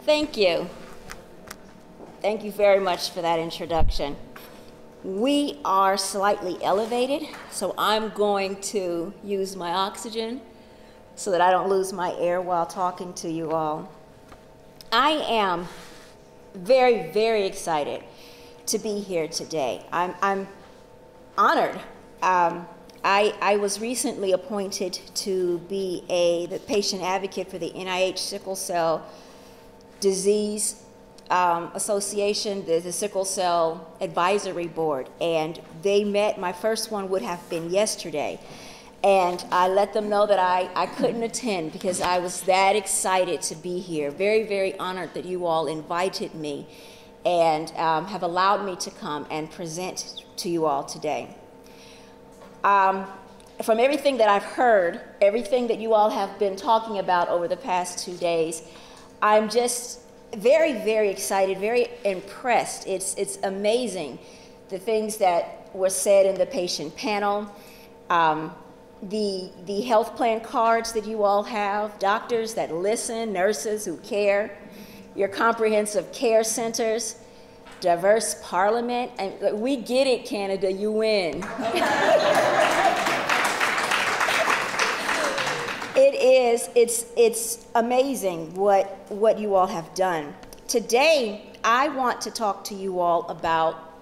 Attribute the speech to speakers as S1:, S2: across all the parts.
S1: Thank you. Thank you very much for that introduction. We are slightly elevated, so I'm going to use my oxygen so that I don't lose my air while talking to you all. I am very, very excited to be here today. I'm honored. I was recently appointed to be the patient advocate for the NIH Sickle Cell Disease Association, the Sickle Cell Advisory Board, and they met. My first one would have been yesterday, and I let them know that I couldn't attend because I was that excited to be here. Very, very honored that you all invited me and have allowed me to come and present to you all today. From everything that I've heard, everything that you all have been talking about over the past 2 days, I'm just very, very excited, very impressed. It's amazing the things that were said in the patient panel, the health plan cards that you all have, doctors that listen, nurses who care, your comprehensive care centers, diverse parliament, and we get it, Canada, you win. It's amazing what you all have done. Today, I want to talk to you all about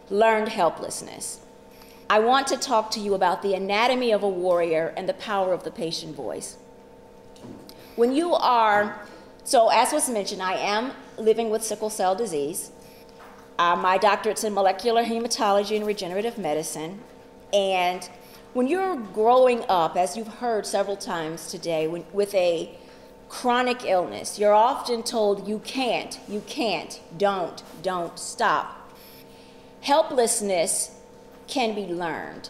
S1: learned helplessness. I want to talk to you about the anatomy of a warrior and the power of the patient voice. When you are, so as was mentioned, I am living with sickle cell disease. My doctorate's in molecular hematology and regenerative medicine, and when you're growing up, as you've heard several times today, with a chronic illness, you're often told you can't, don't, stop. Helplessness can be learned,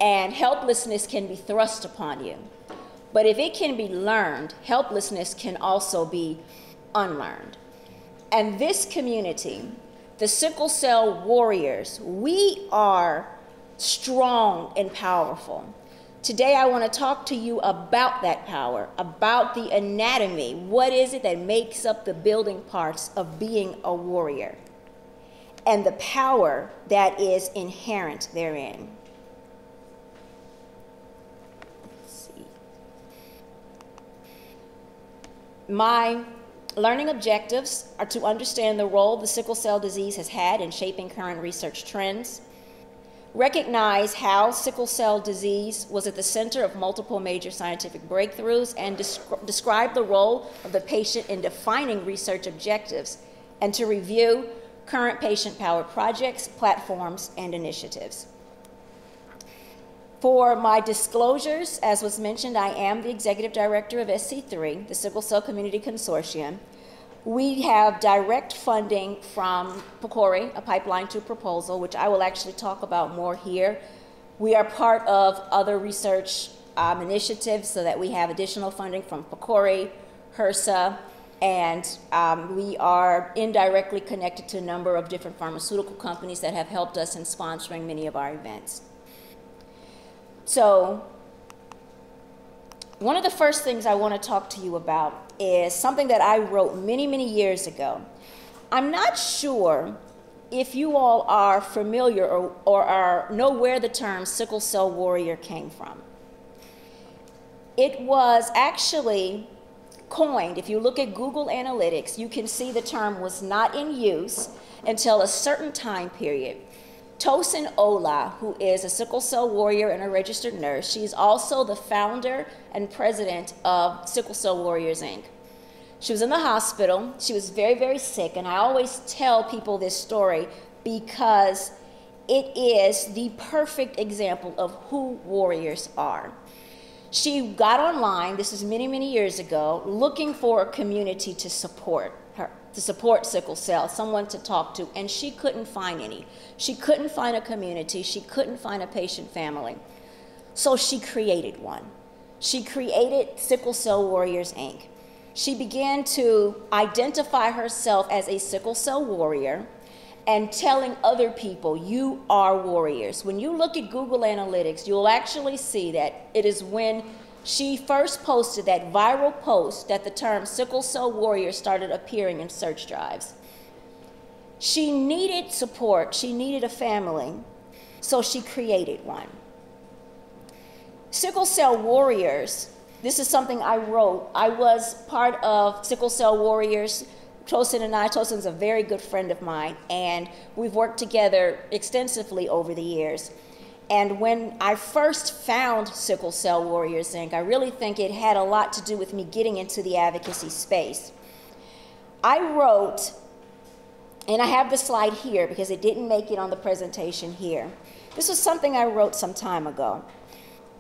S1: and helplessness can be thrust upon you. But if it can be learned, helplessness can also be unlearned. And this community, the sickle cell warriors, we are strong and powerful. Today I want to talk to you about that power, about the anatomy. What is it that makes up the building parts of being a warrior, and the power that is inherent therein. Let's see. My learning objectives are to understand the role the sickle cell disease has had in shaping current research trends, recognize how sickle cell disease was at the center of multiple major scientific breakthroughs, and describe the role of the patient in defining research objectives, and to review current patient-powered projects, platforms, and initiatives. For my disclosures, as was mentioned, I am the Executive Director of SC3, the Sickle Cell Community Consortium. We have direct funding from PCORI, a pipeline to proposal, which I will actually talk about more here. We are part of other research initiatives so that we have additional funding from PCORI, HRSA, and we are indirectly connected to a number of different pharmaceutical companies that have helped us in sponsoring many of our events. So, one of the first things I want to talk to you about is something that I wrote many, many years ago. I'm not sure if you all are familiar or know where the term sickle cell warrior came from. It was actually coined. If you look at Google Analytics, you can see the term was not in use until a certain time period. Tosin Ola, who is a sickle cell warrior and a registered nurse, she's also the founder and president of Sickle Cell Warriors, Inc. She was in the hospital. She was very, very sick, and I always tell people this story because it is the perfect example of who warriors are. She got online, this is many, many years ago, looking for a community to support her, to support sickle cell, someone to talk to, and she couldn't find any. She couldn't find a community. She couldn't find a patient family. So she created one. She created Sickle Cell Warriors, Inc. She began to identify herself as a sickle cell warrior and telling other people, you are warriors. When you look at Google Analytics, you'll actually see that it is when she first posted that viral post that the term sickle cell warrior started appearing in search drives. She needed support, she needed a family, so she created one. Sickle cell warriors, this is something I wrote. I was part of Sickle Cell Warriors. Tosin and I, Tosin's a very good friend of mine, and we've worked together extensively over the years. And when I first found Sickle Cell Warriors, Inc., I really think it had a lot to do with me getting into the advocacy space. I wrote, and I have the slide here because it didn't make it on the presentation here. This was something I wrote some time ago.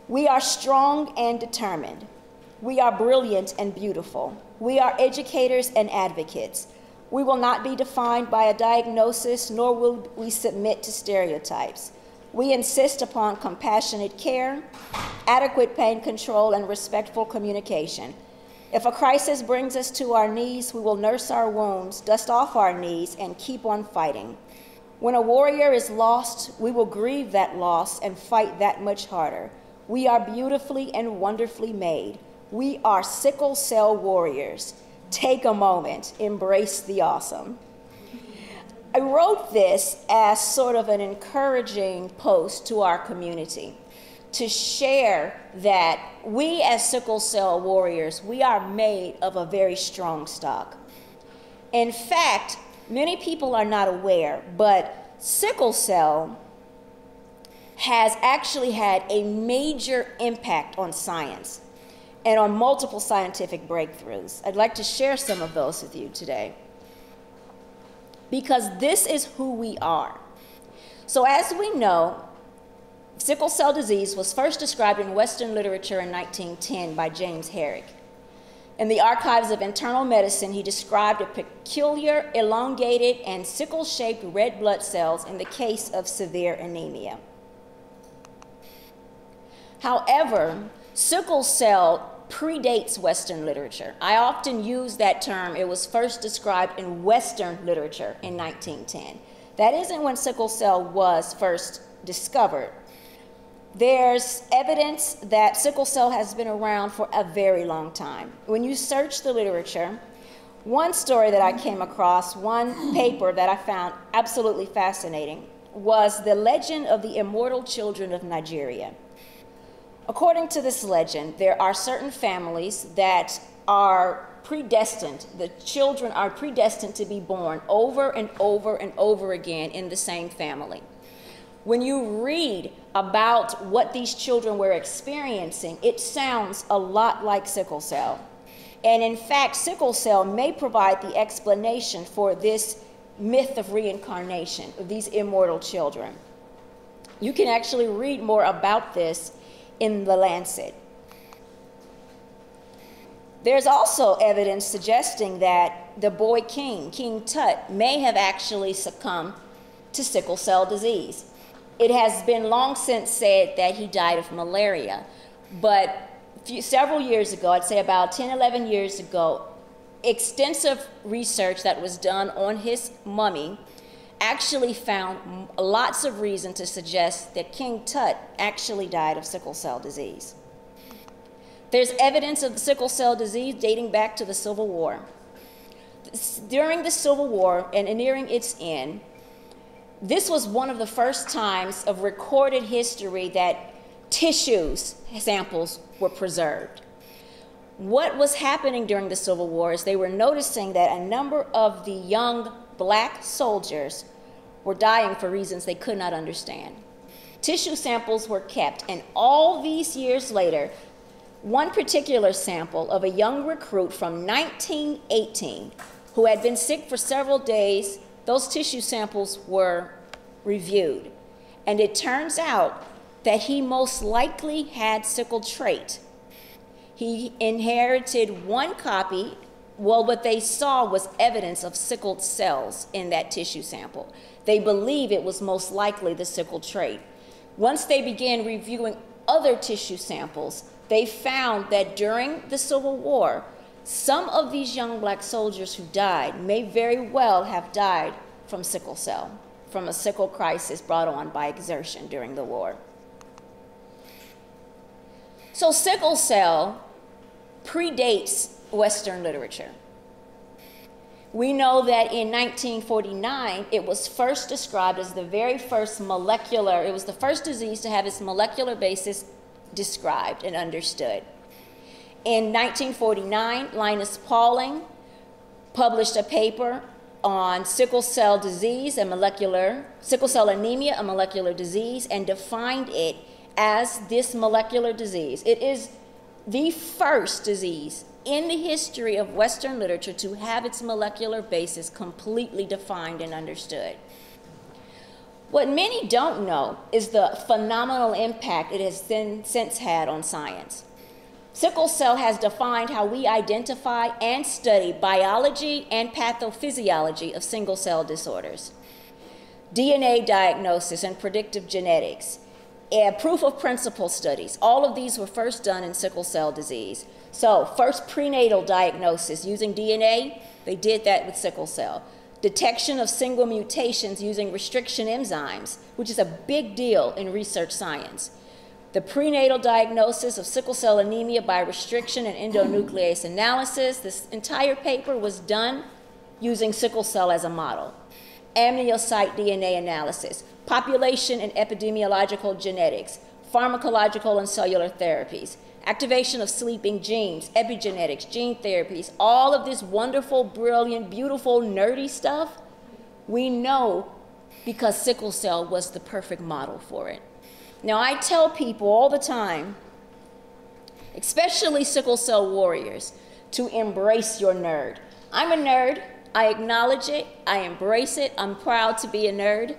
S1: We are strong and determined. We are brilliant and beautiful. We are educators and advocates. We will not be defined by a diagnosis, nor will we submit to stereotypes. We insist upon compassionate care, adequate pain control, and respectful communication. If a crisis brings us to our knees, we will nurse our wounds, dust off our knees, and keep on fighting. When a warrior is lost, we will grieve that loss and fight that much harder. We are beautifully and wonderfully made. We are sickle cell warriors. Take a moment, embrace the awesome. I wrote this as sort of an encouraging post to our community to share that we as sickle cell warriors, we are made of a very strong stock. In fact, many people are not aware, but sickle cell has actually had a major impact on science and on multiple scientific breakthroughs. I'd like to share some of those with you today, because this is who we are. So as we know, sickle cell disease was first described in Western literature in 1910 by James Herrick. In the Archives of Internal Medicine, he described a peculiar, elongated, and sickle-shaped red blood cells in the case of severe anemia. However, sickle cell predates Western literature. I often use that term. It was first described in Western literature in 1910. That isn't when sickle cell was first discovered. There's evidence that sickle cell has been around for a very long time. When you search the literature, one story that I came across, one paper that I found absolutely fascinating, was the legend of the immortal children of Nigeria. According to this legend, there are certain families that are predestined, the children are predestined to be born over and over and over again in the same family. When you read about what these children were experiencing, it sounds a lot like sickle cell. And in fact, sickle cell may provide the explanation for this myth of reincarnation of these immortal children. You can actually read more about this in the Lancet. There's also evidence suggesting that the boy king, King Tut, may have actually succumbed to sickle cell disease. It has been long since said that he died of malaria, but several years ago, I'd say about 10, 11 years ago, extensive research that was done on his mummy actually found lots of reason to suggest that King Tut actually died of sickle cell disease. There's evidence of the sickle cell disease dating back to the Civil War. During the Civil War and nearing its end, this was one of the first times of recorded history that tissues samples were preserved. What was happening during the Civil War is they were noticing that a number of the young black soldiers were dying for reasons they could not understand. Tissue samples were kept, and all these years later, one particular sample of a young recruit from 1918 who had been sick for several days, those tissue samples were reviewed. And it turns out that he most likely had sickle trait. He inherited one copy. Well, what they saw was evidence of sickled cells in that tissue sample. They believe it was most likely the sickle trait. Once they began reviewing other tissue samples, they found that during the Civil War, some of these young black soldiers who died may very well have died from sickle cell, from a sickle crisis brought on by exertion during the war. So sickle cell predates Western literature. We know that in 1949, it was first described as the very first molecular, it was the first disease to have its molecular basis described and understood. In 1949, Linus Pauling published a paper on sickle cell disease and sickle cell anemia, a molecular disease, and defined it as this molecular disease. It is the first disease in the history of Western literature to have its molecular basis completely defined and understood. What many don't know is the phenomenal impact it has since had on science. Sickle cell has defined how we identify and study biology and pathophysiology of single cell disorders. DNA diagnosis and predictive genetics, and proof of principle studies, all of these were first done in sickle cell disease. So first prenatal diagnosis using DNA, they did that with sickle cell. Detection of single mutations using restriction enzymes, which is a big deal in research science. The prenatal diagnosis of sickle cell anemia by restriction and endonuclease analysis. This entire paper was done using sickle cell as a model. Amniocyte DNA analysis, population and epidemiological genetics, pharmacological and cellular therapies, activation of sleeping genes, epigenetics, gene therapies, all of this wonderful, brilliant, beautiful, nerdy stuff, we know because sickle cell was the perfect model for it. Now, I tell people all the time, especially sickle cell warriors, to embrace your nerd. I'm a nerd. I acknowledge it. I embrace it. I'm proud to be a nerd.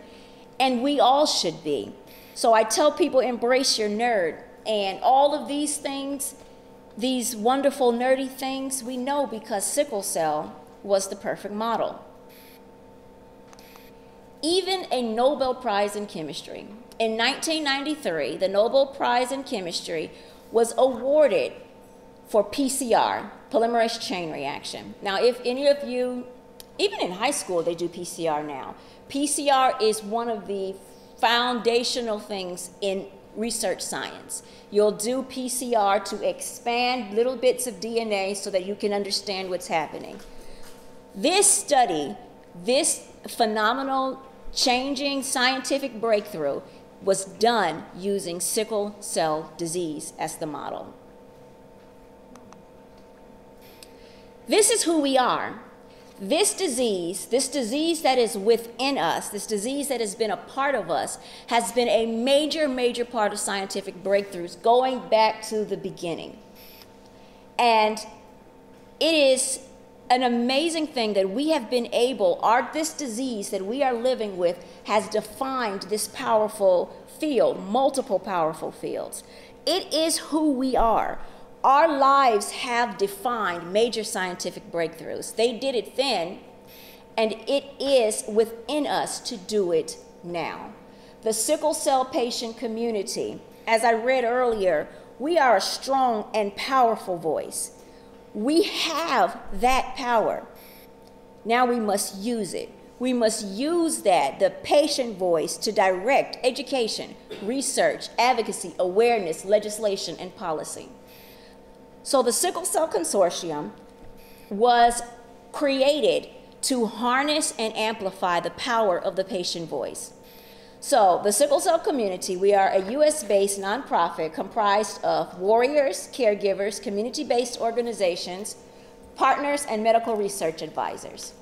S1: And we all should be. So I tell people, embrace your nerd. And all of these things, these wonderful nerdy things, we know because sickle cell was the perfect model. Even a Nobel Prize in chemistry. In 1993, the Nobel Prize in chemistry was awarded for PCR, polymerase chain reaction. Now, if any of you, even in high school, they do PCR now. PCR is one of the foundational things in research science. You'll do PCR to expand little bits of DNA so that you can understand what's happening. This study, this phenomenal changing scientific breakthrough was done using sickle cell disease as the model. This is who we are. This disease that is within us, this disease that has been a part of us, has been a major, major part of scientific breakthroughs going back to the beginning. And it is an amazing thing that we have been able, this disease that we are living with has defined this powerful field, multiple powerful fields. It is who we are. Our lives have defined major scientific breakthroughs. They did it then, and it is within us to do it now. The sickle cell patient community, as I read earlier, we are a strong and powerful voice. We have that power. Now we must use it. We must use that, the patient voice, to direct education, research, advocacy, awareness, legislation, and policy. So the Sickle Cell Consortium was created to harness and amplify the power of the patient voice. So the sickle cell community, we are a US-based nonprofit comprised of warriors, caregivers, community-based organizations, partners, and medical research advisors.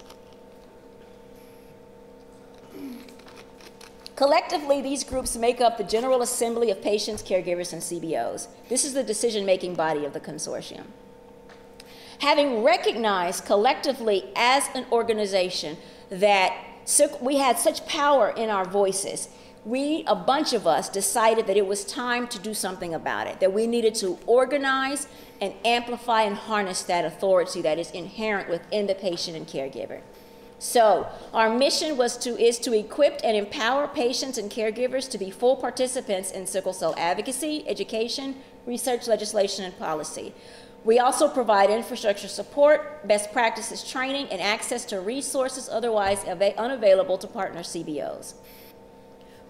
S1: Collectively, these groups make up the General Assembly of Patients, Caregivers, and CBOs. This is the decision-making body of the consortium. Having recognized collectively as an organization that we had such power in our voices, a bunch of us decided that it was time to do something about it, that we needed to organize and amplify and harness that authority that is inherent within the patient and caregiver. So our mission is to equip and empower patients and caregivers to be full participants in sickle cell advocacy, education, research, legislation, and policy. We also provide infrastructure support, best practices training, and access to resources otherwise unavailable to partner CBOs.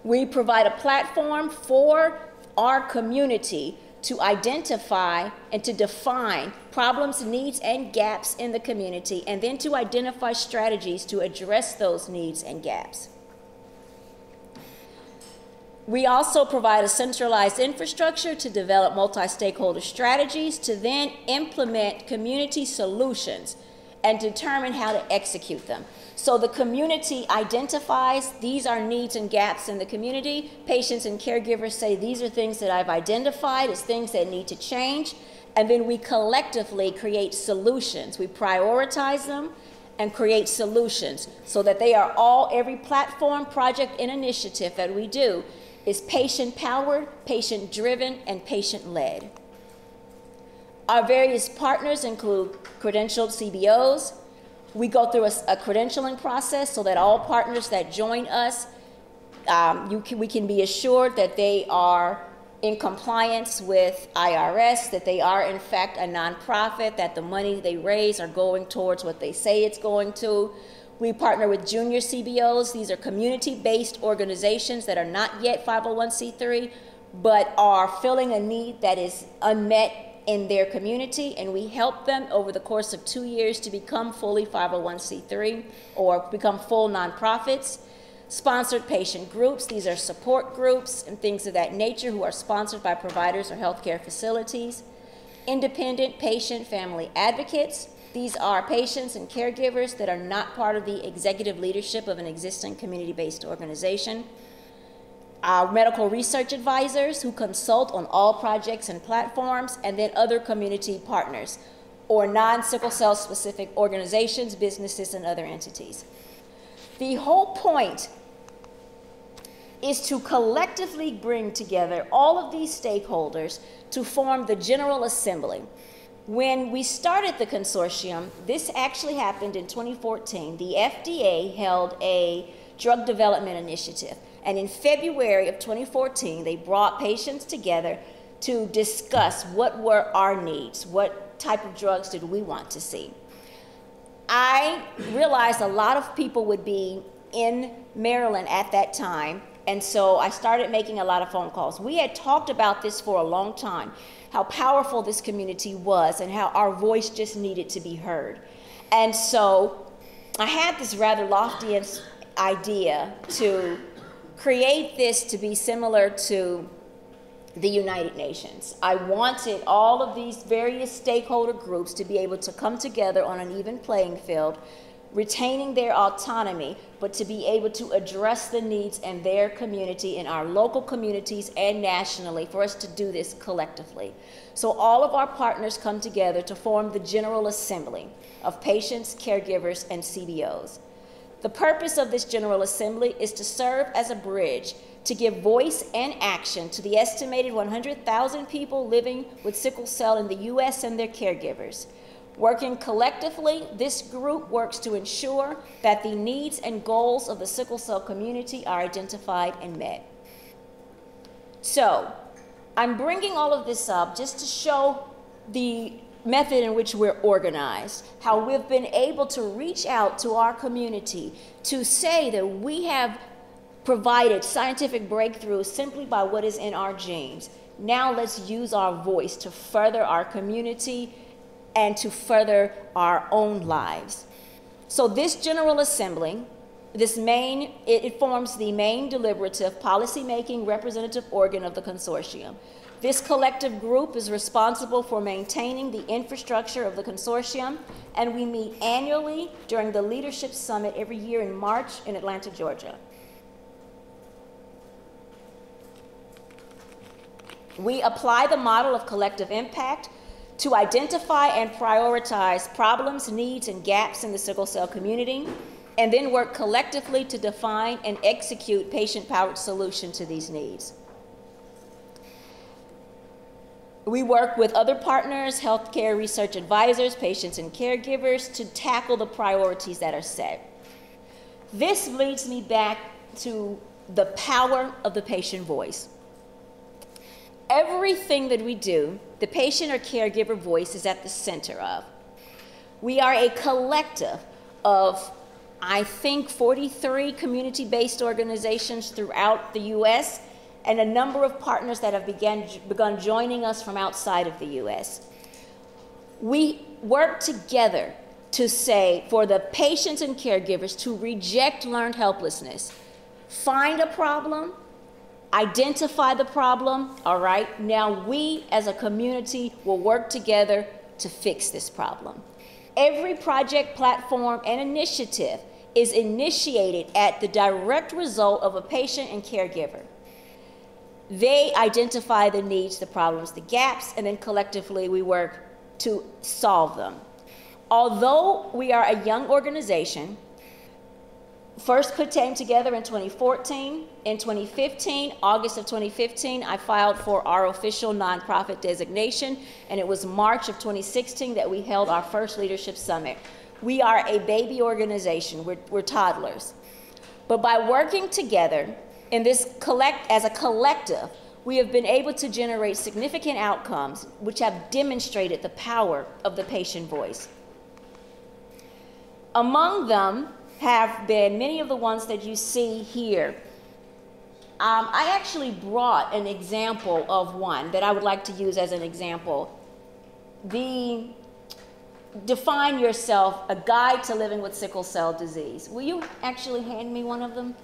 S1: We provide a platform for our community to identify and to define problems, needs, and gaps in the community, and then to identify strategies to address those needs and gaps. We also provide a centralized infrastructure to develop multi-stakeholder strategies to then implement community solutions and determine how to execute them. So the community identifies these are needs and gaps in the community. Patients and caregivers say these are things that I've identified as things that need to change. And then we collectively create solutions. We prioritize them and create solutions so that they are all, every platform, project, and initiative that we do is patient-powered, patient-driven, and patient-led. Our various partners include credentialed CBOs. We go through a credentialing process so that all partners that join us, we can be assured that they are in compliance with IRS, that they are in fact a nonprofit, that the money they raise are going towards what they say it's going to. We partner with junior CBOs. These are community-based organizations that are not yet 501c3, but are filling a need that is unmet in their community, and we help them over the course of 2 years to become fully 501c3 or become full nonprofits. Sponsored patient groups, these are support groups and things of that nature who are sponsored by providers or healthcare facilities. Independent patient family advocates, these are patients and caregivers that are not part of the executive leadership of an existing community-based organization. Our medical research advisors who consult on all projects and platforms, and then other community partners or non-sickle cell specific organizations, businesses, and other entities. The whole point is to collectively bring together all of these stakeholders to form the General Assembly. When we started the consortium, this actually happened in 2014. The FDA held a drug development initiative. And in February of 2014, they brought patients together to discuss what were our needs, what type of drugs did we want to see. I realized a lot of people would be in Maryland at that time, and so I started making a lot of phone calls. We had talked about this for a long time, how powerful this community was and how our voice just needed to be heard. And so I had this rather lofty idea to create this to be similar to the United Nations. I wanted all of these various stakeholder groups to be able to come together on an even playing field, retaining their autonomy, but to be able to address the needs in their community, in our local communities and nationally, for us to do this collectively. So all of our partners come together to form the General Assembly of patients, caregivers, and CBOs. The purpose of this General Assembly is to serve as a bridge to give voice and action to the estimated 100,000 people living with sickle cell in the U.S. and their caregivers. Working collectively, this group works to ensure that the needs and goals of the sickle cell community are identified and met. So, I'm bringing all of this up just to show the method in which we're organized, how we've been able to reach out to our community to say that we have provided scientific breakthroughs simply by what is in our genes. Now let's use our voice to further our community and to further our own lives. So this General Assembly, it forms the main deliberative policymaking representative organ of the consortium. This collective group is responsible for maintaining the infrastructure of the consortium, and we meet annually during the Leadership Summit every year in March in Atlanta, Georgia. We apply the model of collective impact to identify and prioritize problems, needs, and gaps in the sickle cell community, and then work collectively to define and execute patient-powered solutions to these needs. We work with other partners, healthcare research advisors, patients, and caregivers to tackle the priorities that are set. This leads me back to the power of the patient voice. Everything that we do, the patient or caregiver voice is at the center of. We are a collective of, I think, 43 community-based organizations throughout the U.S., and a number of partners that have begun joining us from outside of the U.S. We work together to say for the patients and caregivers to reject learned helplessness. Find a problem, identify the problem, all right? Now we as a community will work together to fix this problem. Every project, platform, and initiative is initiated at the direct result of a patient and caregiver. They identify the needs, the problems, the gaps, and then collectively we work to solve them. Although we are a young organization, first came together in 2014. In 2015, August of 2015, I filed for our official nonprofit designation, and it was March of 2016 that we held our first leadership summit. We are a baby organization, we're toddlers. But by working together in this as a collective, we have been able to generate significant outcomes which have demonstrated the power of the patient voice. Among them have been many of the ones that you see here. I actually brought an example of one that I would like to use as an example. The Define Yourself, a guide to living with sickle cell disease. Will you actually hand me one of them?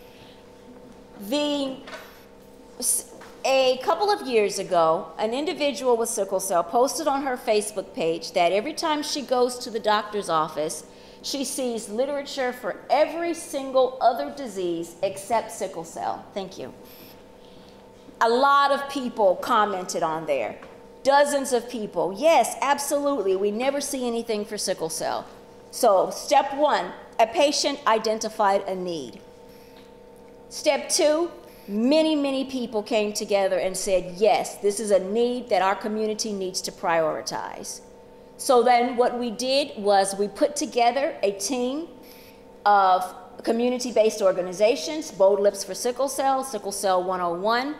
S1: A couple of years ago, an individual with sickle cell posted on her Facebook page that every time she goes to the doctor's office, she sees literature for every single other disease except sickle cell. Thank you. A lot of people commented on there. Dozens of people. Yes, absolutely. We never see anything for sickle cell. So step one, a patient identified a need. Step two, many people came together and said, yes, this is a need that our community needs to prioritize. So then what we did was we put together a team of community-based organizations, Bold Lips for Sickle Cell, Sickle Cell 101,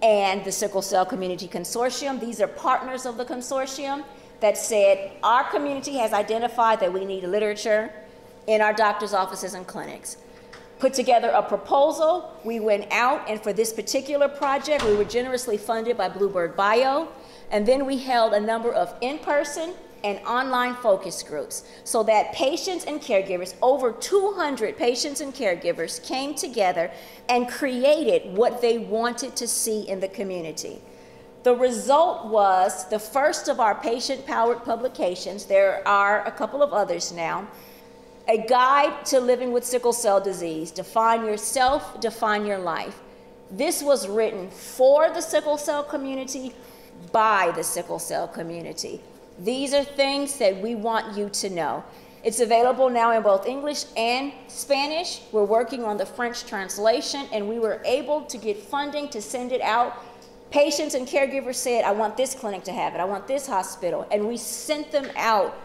S1: and the Sickle Cell Community Consortium. These are partners of the consortium that said our community has identified that we need literature in our doctor's offices and clinics. Put together a proposal. We went out, and for this particular project, we were generously funded by Bluebird Bio, and then we held a number of in-person and online focus groups so that patients and caregivers, over 200 patients and caregivers, came together and created what they wanted to see in the community. The result was the first of our patient-powered publications. There are a couple of others now. A Guide to Living with Sickle Cell Disease, Define Yourself, Define Your Life. This was written for the sickle cell community, by the sickle cell community. These are things that we want you to know. It's available now in both English and Spanish. We're working on the French translation, and we were able to get funding to send it out. Patients and caregivers said, I want this clinic to have it, I want this hospital, and we sent them out,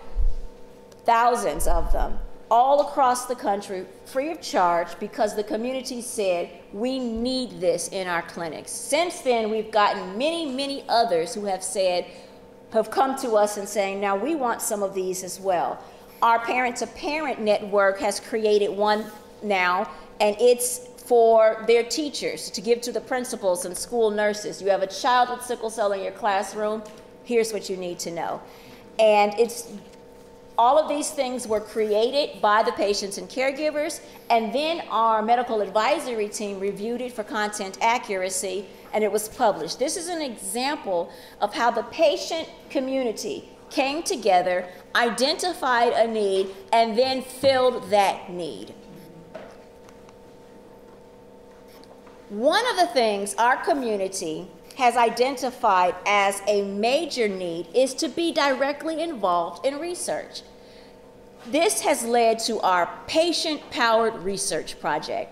S1: thousands of them, all across the country, free of charge, because the community said, we need this in our clinics. Since then, we've gotten many others who have said, have come to us and saying, now we want some of these as well. Our parent-to-parent network has created one now, and it's for their teachers to give to the principals and school nurses. You have a child with sickle cell in your classroom, here's what you need to know. And all of these things were created by the patients and caregivers, and then our medical advisory team reviewed it for content accuracy, and it was published. This is an example of how the patient community came together, identified a need, and then filled that need. One of the things our community has identified as a major need is to be directly involved in research. This has led to our patient-powered research project.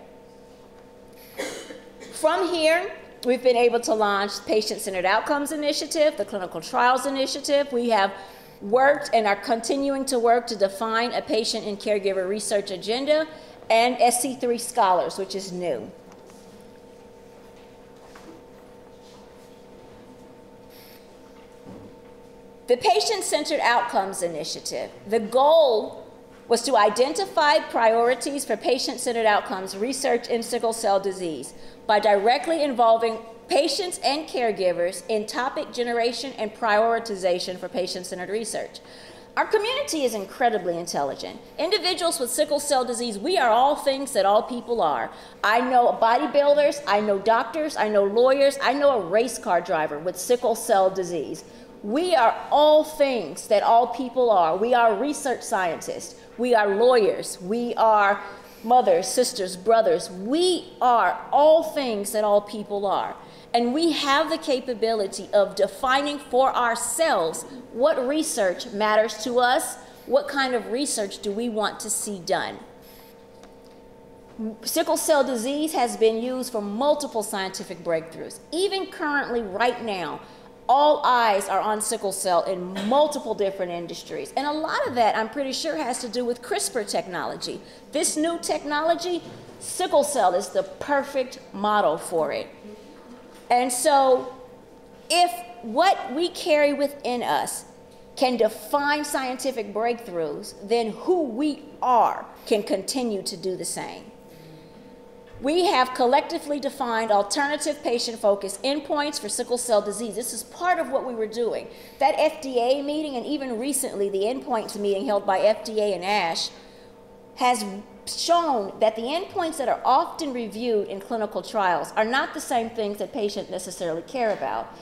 S1: From here, we've been able to launch Patient-Centered Outcomes Initiative, the Clinical Trials Initiative. We have worked and are continuing to work to define a patient and caregiver research agenda, and SC3 Scholars, which is new. The Patient-Centered Outcomes Initiative, the goal was to identify priorities for patient-centered outcomes research in sickle cell disease by directly involving patients and caregivers in topic generation and prioritization for patient-centered research. Our community is incredibly intelligent. Individuals with sickle cell disease, we are all things that all people are. I know bodybuilders, I know doctors, I know lawyers, I know a race car driver with sickle cell disease. We are all things that all people are. We are research scientists, we are lawyers, we are mothers, sisters, brothers. We are all things that all people are. And we have the capability of defining for ourselves what research matters to us, what kind of research do we want to see done. Sickle cell disease has been used for multiple scientific breakthroughs. Even currently, right now, all eyes are on sickle cell in multiple different industries. And a lot of that, I'm pretty sure, has to do with CRISPR technology. This new technology, sickle cell is the perfect model for it. And so if what we carry within us can define scientific breakthroughs, then who we are can continue to do the same. We have collectively defined alternative patient-focused endpoints for sickle cell disease. This is part of what we were doing. That FDA meeting, and even recently the endpoints meeting held by FDA and ASH, has shown that the endpoints that are often reviewed in clinical trials are not the same things that patients necessarily care about.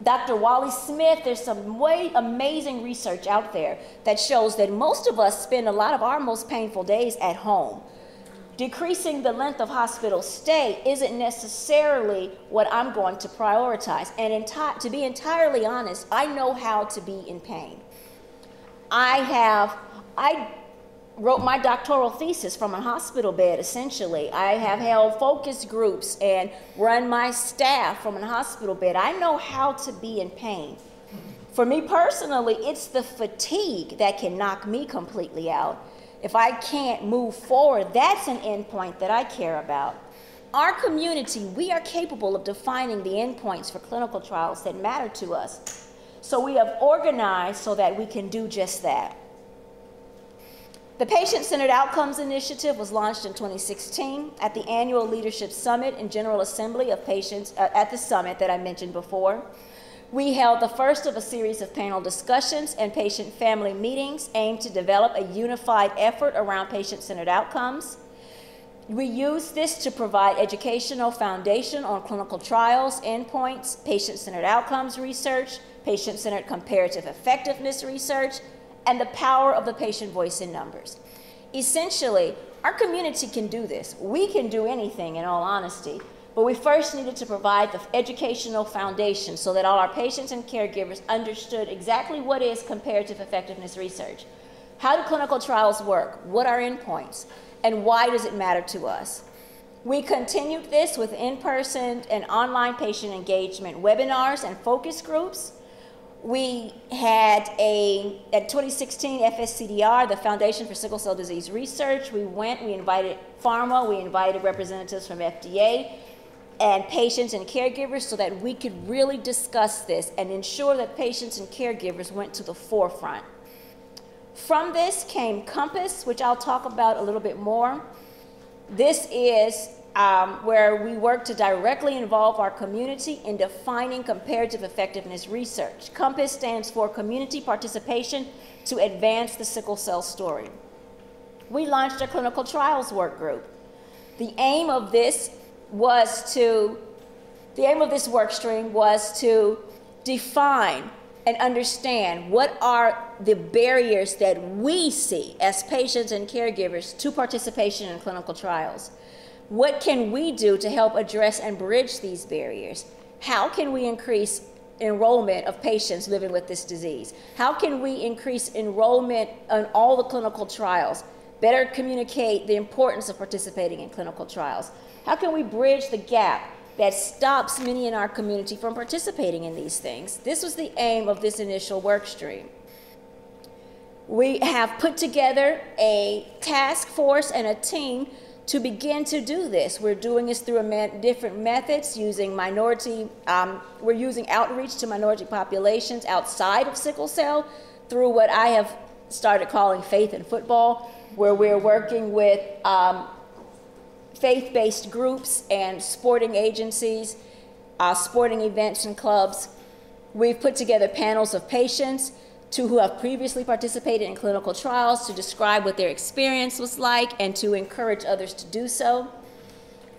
S1: Dr. Wally Smith, there's some way amazing research out there that shows that most of us spend a lot of our most painful days at home. Decreasing the length of hospital stay isn't necessarily what I'm going to prioritize. And to be entirely honest, I know how to be in pain. I wrote my doctoral thesis from a hospital bed, essentially. I have held focus groups and run my staff from a hospital bed. I know how to be in pain. For me personally, it's the fatigue that can knock me completely out. If I can't move forward, that's an endpoint that I care about. Our community, we are capable of defining the endpoints for clinical trials that matter to us. So we have organized so that we can do just that. The Patient-Centered Outcomes Initiative was launched in 2016 at the annual Leadership Summit and General Assembly of Patients at the summit that I mentioned before. We held the first of a series of panel discussions and patient-family meetings aimed to develop a unified effort around patient-centered outcomes. We used this to provide educational foundation on clinical trials, endpoints, patient-centered outcomes research, patient-centered comparative effectiveness research, and the power of the patient voice in numbers. Essentially, our community can do this. We can do anything, in all honesty, but we first needed to provide the educational foundation so that all our patients and caregivers understood exactly what is comparative effectiveness research. How do clinical trials work? What are endpoints? And why does it matter to us? We continued this with in-person and online patient engagement webinars and focus groups. We had at 2016 FSCDR, the Foundation for Sickle Cell Disease Research. We invited pharma, we invited representatives from FDA and patients and caregivers so that we could really discuss this and ensure that patients and caregivers went to the forefront. From this came COMPASS, which I'll talk about a little bit more. This is where we work to directly involve our community in defining comparative effectiveness research. COMPASS stands for Community Participation to Advance the Sickle Cell Story. We launched a clinical trials work group. The aim of this work stream was to define and understand what are the barriers that we see as patients and caregivers to participation in clinical trials. What can we do to help address and bridge these barriers? How can we increase enrollment of patients living with this disease? How can we increase enrollment in all the clinical trials? Better communicate the importance of participating in clinical trials? How can we bridge the gap that stops many in our community from participating in these things? This was the aim of this initial work stream. We have put together a task force and a team to begin to do this. We're doing this through different methods, using we're using outreach to minority populations outside of sickle cell through what I have started calling faith and football, where we're working with faith-based groups and sporting agencies sporting events and clubs. We've put together panels of patients who have previously participated in clinical trials to describe what their experience was like and to encourage others to do so,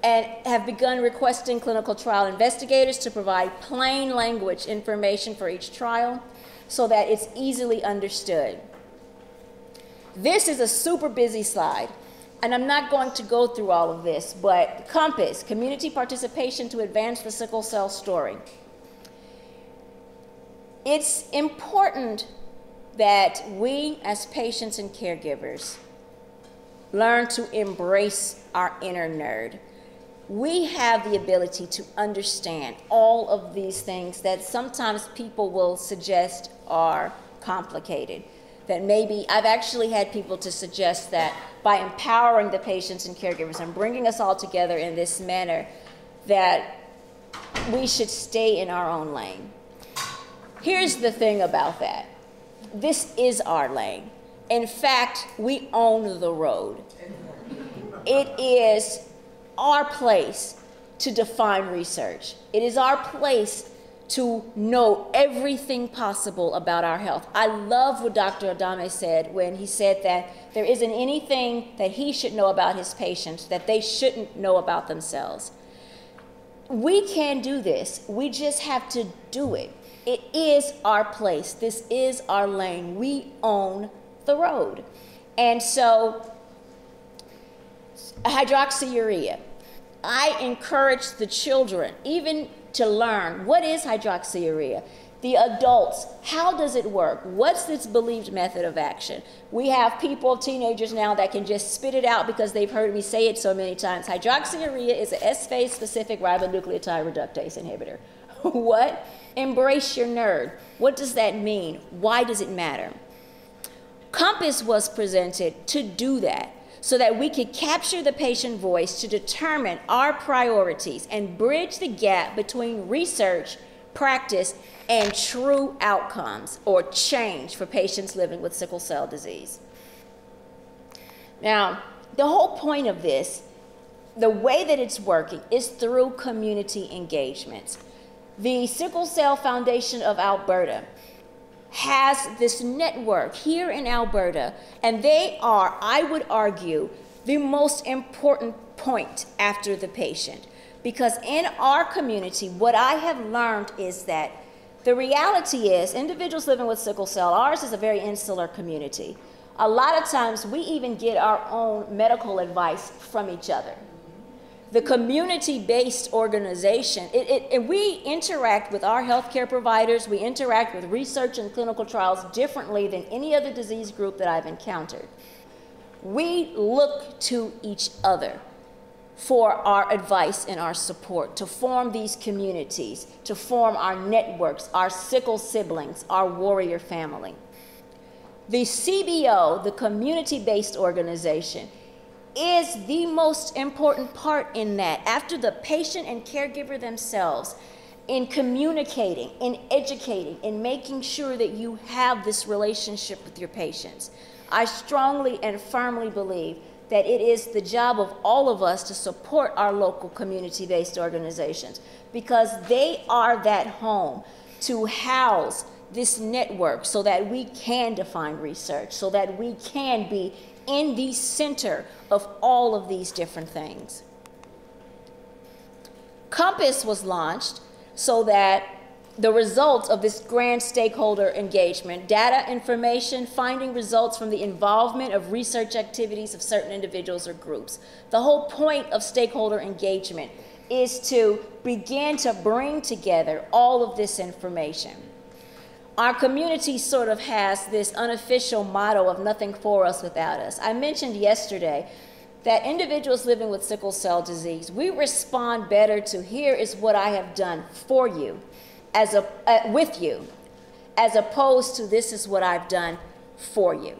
S1: and have begun requesting clinical trial investigators to provide plain language information for each trial so that it's easily understood. This is a super busy slide, and I'm not going to go through all of this, but COMPASS, Community Participation to Advance the Sickle Cell Story. It's important that we as patients and caregivers learn to embrace our inner nerd. We have the ability to understand all of these things that sometimes people will suggest are complicated. That maybe, I've actually had people to suggest that by empowering the patients and caregivers and bringing us all together in this manner, that we should stay in our own lane. Here's the thing about that. This is our lane. In fact, we own the road. It is our place to define research. It is our place to know everything possible about our health. I love what Dr. Adame said when he said that there isn't anything that he should know about his patients that they shouldn't know about themselves. We can do this. We just have to do it. It is our place. This is our lane. We own the road. And so, hydroxyurea. I encourage the children even to learn what is hydroxyurea. The adults, how does it work? What's its believed method of action? We have people, teenagers now, that can just spit it out because they've heard me say it so many times. Hydroxyurea is an S-phase-specific ribonucleotide reductase inhibitor. What? Embrace your nerd. What does that mean? Why does it matter? COMPASS was presented to do that, so that we could capture the patient voice to determine our priorities and bridge the gap between research, practice, and true outcomes or change for patients living with sickle cell disease. Now, the whole point of this, the way that it's working, is through community engagements. The Sickle Cell Foundation of Alberta has this network here in Alberta, and they are, I would argue, the most important point after the patient. Because in our community, what I have learned is that the reality is individuals living with sickle cell, ours is a very insular community. A lot of times we even get our own medical advice from each other. The community-based organization, we interact with our healthcare providers, we interact with research and clinical trials differently than any other disease group that I've encountered. We look to each other for our advice and our support, to form these communities, to form our networks, our sickle siblings, our warrior family. The CBO, the community-based organization, is the most important part in that, after the patient and caregiver themselves, in communicating, in educating, in making sure that you have this relationship with your patients. I strongly and firmly believe that it is the job of all of us to support our local community-based organizations, because they are that home to house this network so that we can define research, so that we can be in the center of all of these different things. COMPASS was launched so that the results of this grand stakeholder engagement, data, information, finding results from the involvement of research activities of certain individuals or groups. The whole point of stakeholder engagement is to begin to bring together all of this information. Our community sort of has this unofficial motto of nothing for us without us. I mentioned yesterday that individuals living with sickle cell disease, we respond better to here is what I have done for you, with you, as opposed to this is what I've done for you.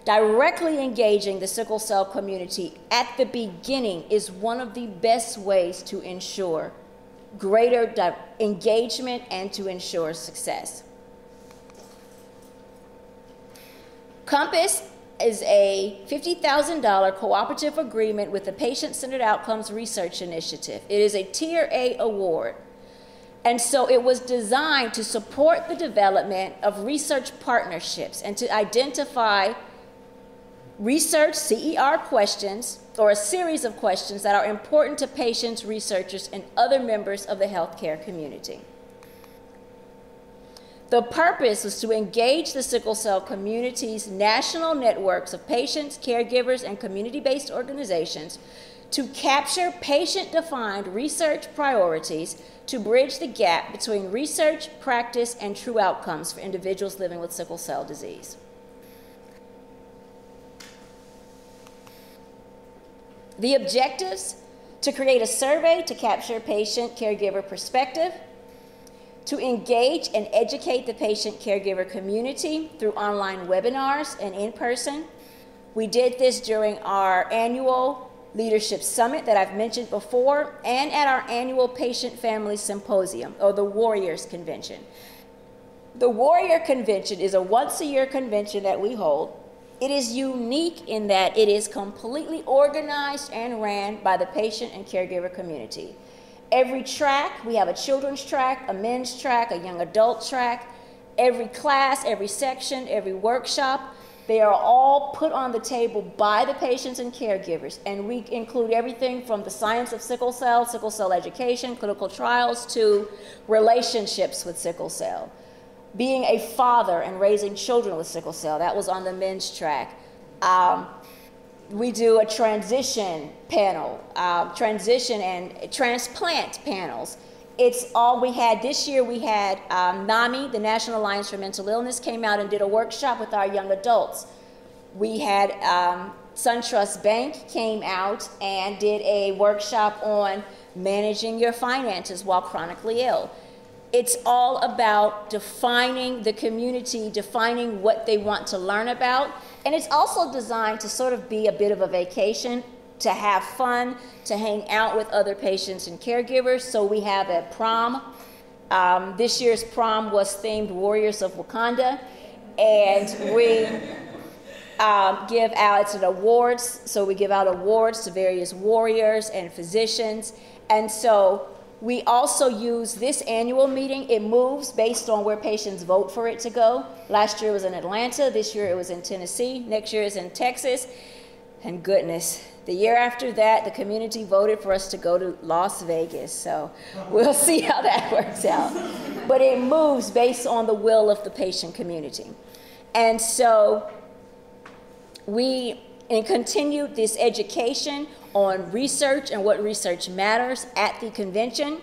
S1: Directly engaging the sickle cell community at the beginning is one of the best ways to ensure greater engagement and to ensure success. COMPASS is a $50,000 cooperative agreement with the Patient-Centered Outcomes Research Initiative. It is a Tier A award. And so it was designed to support the development of research partnerships and to identify research CER questions, or a series of questions that are important to patients, researchers, and other members of the healthcare community. The purpose was to engage the sickle cell community's national networks of patients, caregivers, and community-based organizations to capture patient-defined research priorities to bridge the gap between research, practice, and true outcomes for individuals living with sickle cell disease. The objectives: to create a survey to capture patient-caregiver perspective, to engage and educate the patient-caregiver community through online webinars and in person. We did this during our annual Leadership Summit that I've mentioned before, and at our annual Patient Family Symposium, or the Warriors Convention. The Warrior Convention is a once-a-year convention that we hold. It is unique in that it is completely organized and ran by the patient and caregiver community. Every track, we have a children's track, a men's track, a young adult track. Every class, every section, every workshop, they are all put on the table by the patients and caregivers. And we include everything from the science of sickle cell education, clinical trials, to relationships with sickle cell. Being a father and raising children with sickle cell, that was on the men's track. We do a transition panel, transition and transplant panels. It's all we had. This year we had NAMI, the National Alliance for Mental Illness, came out and did a workshop with our young adults. We had SunTrust Bank came out and did a workshop on managing your finances while chronically ill. It's all about defining the community, defining what they want to learn about. And it's also designed to sort of be a bit of a vacation, to have fun, to hang out with other patients and caregivers. So we have a prom. This year's prom was themed Warriors of Wakanda. And we give out, it's an awards, so we give out awards to various warriors and physicians. And so we also use this annual meeting. It moves based on where patients vote for it to go. Last year it was in Atlanta. This year it was in Tennessee. Next year is in Texas. And goodness, the year after that, the community voted for us to go to Las Vegas. So we'll see how that works out. But it moves based on the will of the patient community. And so we continued this education on research and what research matters at the convention.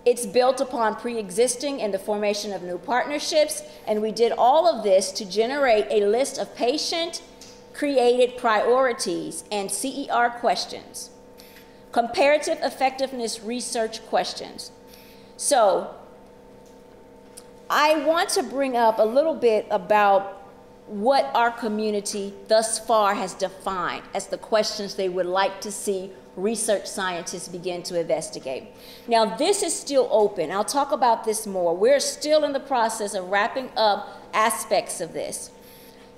S1: It's built upon pre-existing and the formation of new partnerships, and we did all of this to generate a list of patient-created priorities and CER questions, comparative effectiveness research questions. So I want to bring up a little bit about what our community thus far has defined as the questions they would like to see research scientists begin to investigate. Now, this is still open. I'll talk about this more. We're still in the process of wrapping up aspects of this.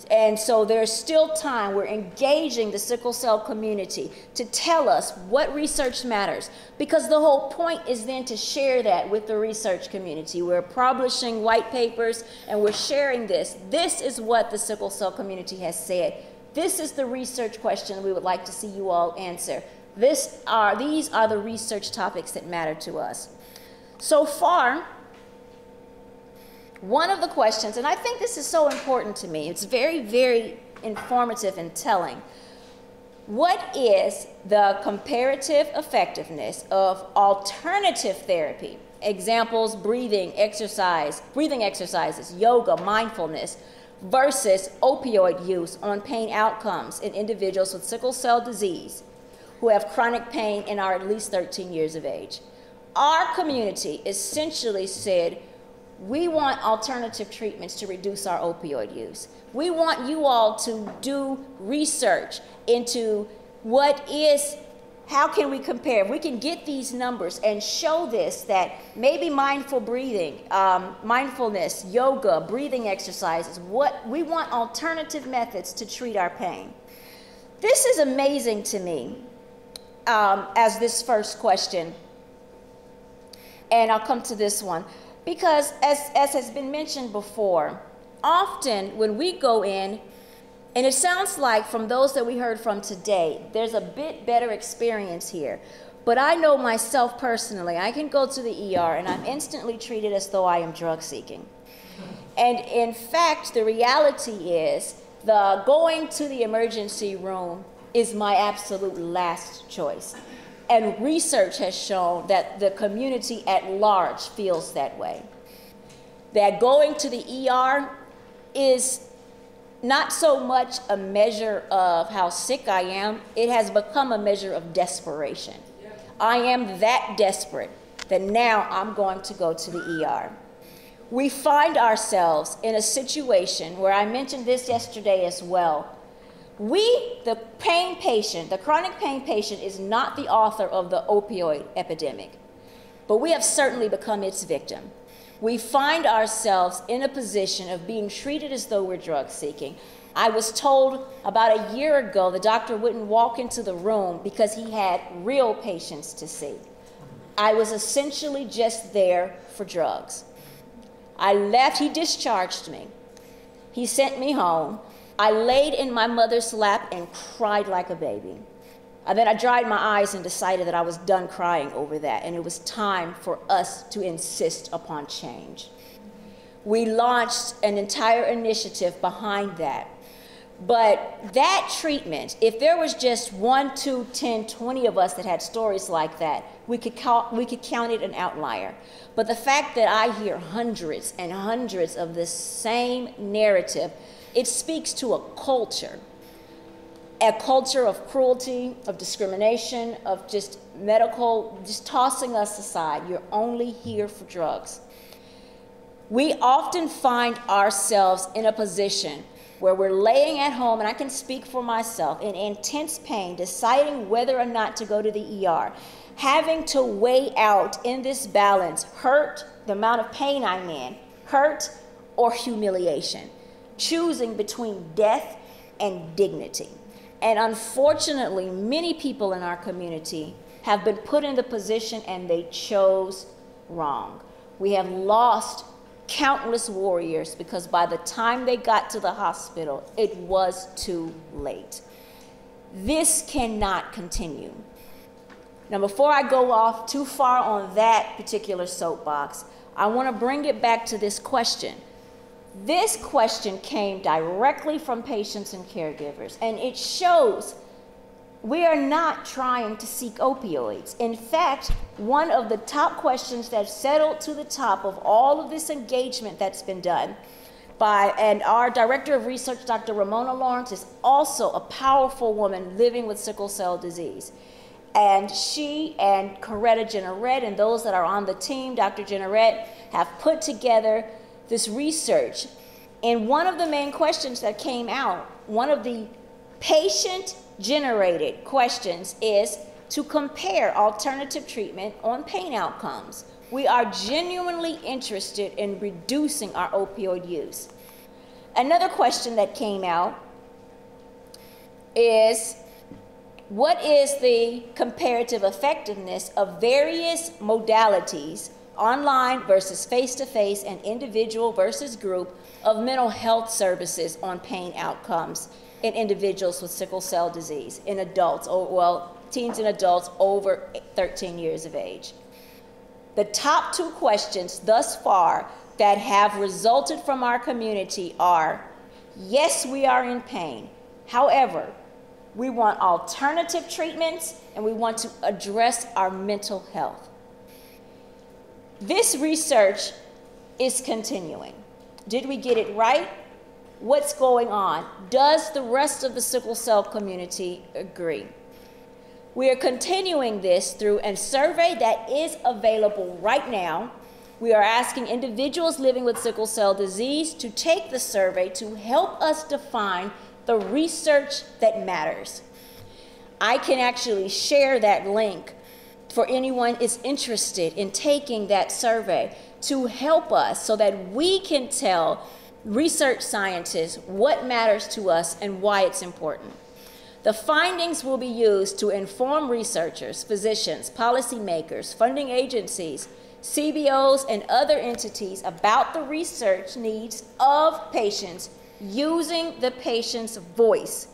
S1: And so there's still time. We're engaging the sickle cell community to tell us what research matters, because the whole point is then to share that with the research community. We're publishing white papers and we're sharing this. This is what the sickle cell community has said. This is the research question we would like to see you all answer. These are the research topics that matter to us. So far, one of the questions, and I think this is so important to me, it's very, very informative and telling. What is the comparative effectiveness of alternative therapy? Examples: breathing exercises, yoga, mindfulness, versus opioid use on pain outcomes in individuals with sickle cell disease who have chronic pain and are at least 13 years of age. Our community essentially said, we want alternative treatments to reduce our opioid use. We want you all to do research into how can we compare? If we can get these numbers and show this, that maybe mindful breathing, mindfulness, yoga, breathing exercises, we want alternative methods to treat our pain. This is amazing to me as this first question. And I'll come to this one. Because as has been mentioned before, often when we go in, and it sounds like from those that we heard from today, there's a bit better experience here. But I know myself personally, I can go to the ER and I'm instantly treated as though I am drug seeking. And in fact, the reality is the going to the emergency room is my absolute last choice. And research has shown that the community at large feels that way. That going to the ER is not so much a measure of how sick I am, it has become a measure of desperation. I am that desperate that now I'm going to go to the ER. We find ourselves in a situation where I mentioned this yesterday as well. The pain patient, the chronic pain patient, is not the author of the opioid epidemic, but we have certainly become its victim. We find ourselves in a position of being treated as though we're drug seeking. I was told about a year ago the doctor wouldn't walk into the room because he had real patients to see. I was essentially just there for drugs. I left, he discharged me. He sent me home. I laid in my mother's lap and cried like a baby. And then I dried my eyes and decided that I was done crying over that, and it was time for us to insist upon change. We launched an entire initiative behind that. But that treatment, if there was just 1, 2, 10, 20 of us that had stories like that, we could count it an outlier. But the fact that I hear hundreds and hundreds of this same narrative, it speaks to a culture of cruelty, of discrimination, of just tossing us aside. You're only here for drugs. We often find ourselves in a position where we're laying at home, and I can speak for myself, in intense pain, deciding whether or not to go to the ER, having to weigh out in this balance hurt, the amount of pain I'm in, hurt or humiliation, choosing between death and dignity. And unfortunately, many people in our community have been put in the position and they chose wrong. We have lost countless warriors because by the time they got to the hospital, it was too late. This cannot continue. Now, before I go off too far on that particular soapbox, I want to bring it back to this question. This question came directly from patients and caregivers, and it shows we are not trying to seek opioids. In fact, one of the top questions that settled to the top of all of this engagement that's been done and our director of research, Dr. Ramona Lawrence, is also a powerful woman living with sickle cell disease. And she and Coretta Jenneret and those that are on the team, Dr. Jenneret, have put together this research. And one of the main questions that came out, one of the patient-generated questions, is to compare alternative treatment on pain outcomes. We are genuinely interested in reducing our opioid use. Another question that came out is, what is the comparative effectiveness of various modalities, online versus face-to-face and individual versus group, of mental health services on pain outcomes in individuals with sickle cell disease, in adults, teens and adults over 13 years of age? The top two questions thus far that have resulted from our community are, yes, we are in pain. However, we want alternative treatments and we want to address our mental health. This research is continuing. Did we get it right? What's going on? Does the rest of the sickle cell community agree? We are continuing this through a survey that is available right now. We are asking individuals living with sickle cell disease to take the survey to help us define the research that matters. I can actually share that link for anyone who is interested in taking that survey to help us so that we can tell research scientists what matters to us and why it's important. The findings will be used to inform researchers, physicians, policymakers, funding agencies, CBOs, and other entities about the research needs of patients using the patient's voice,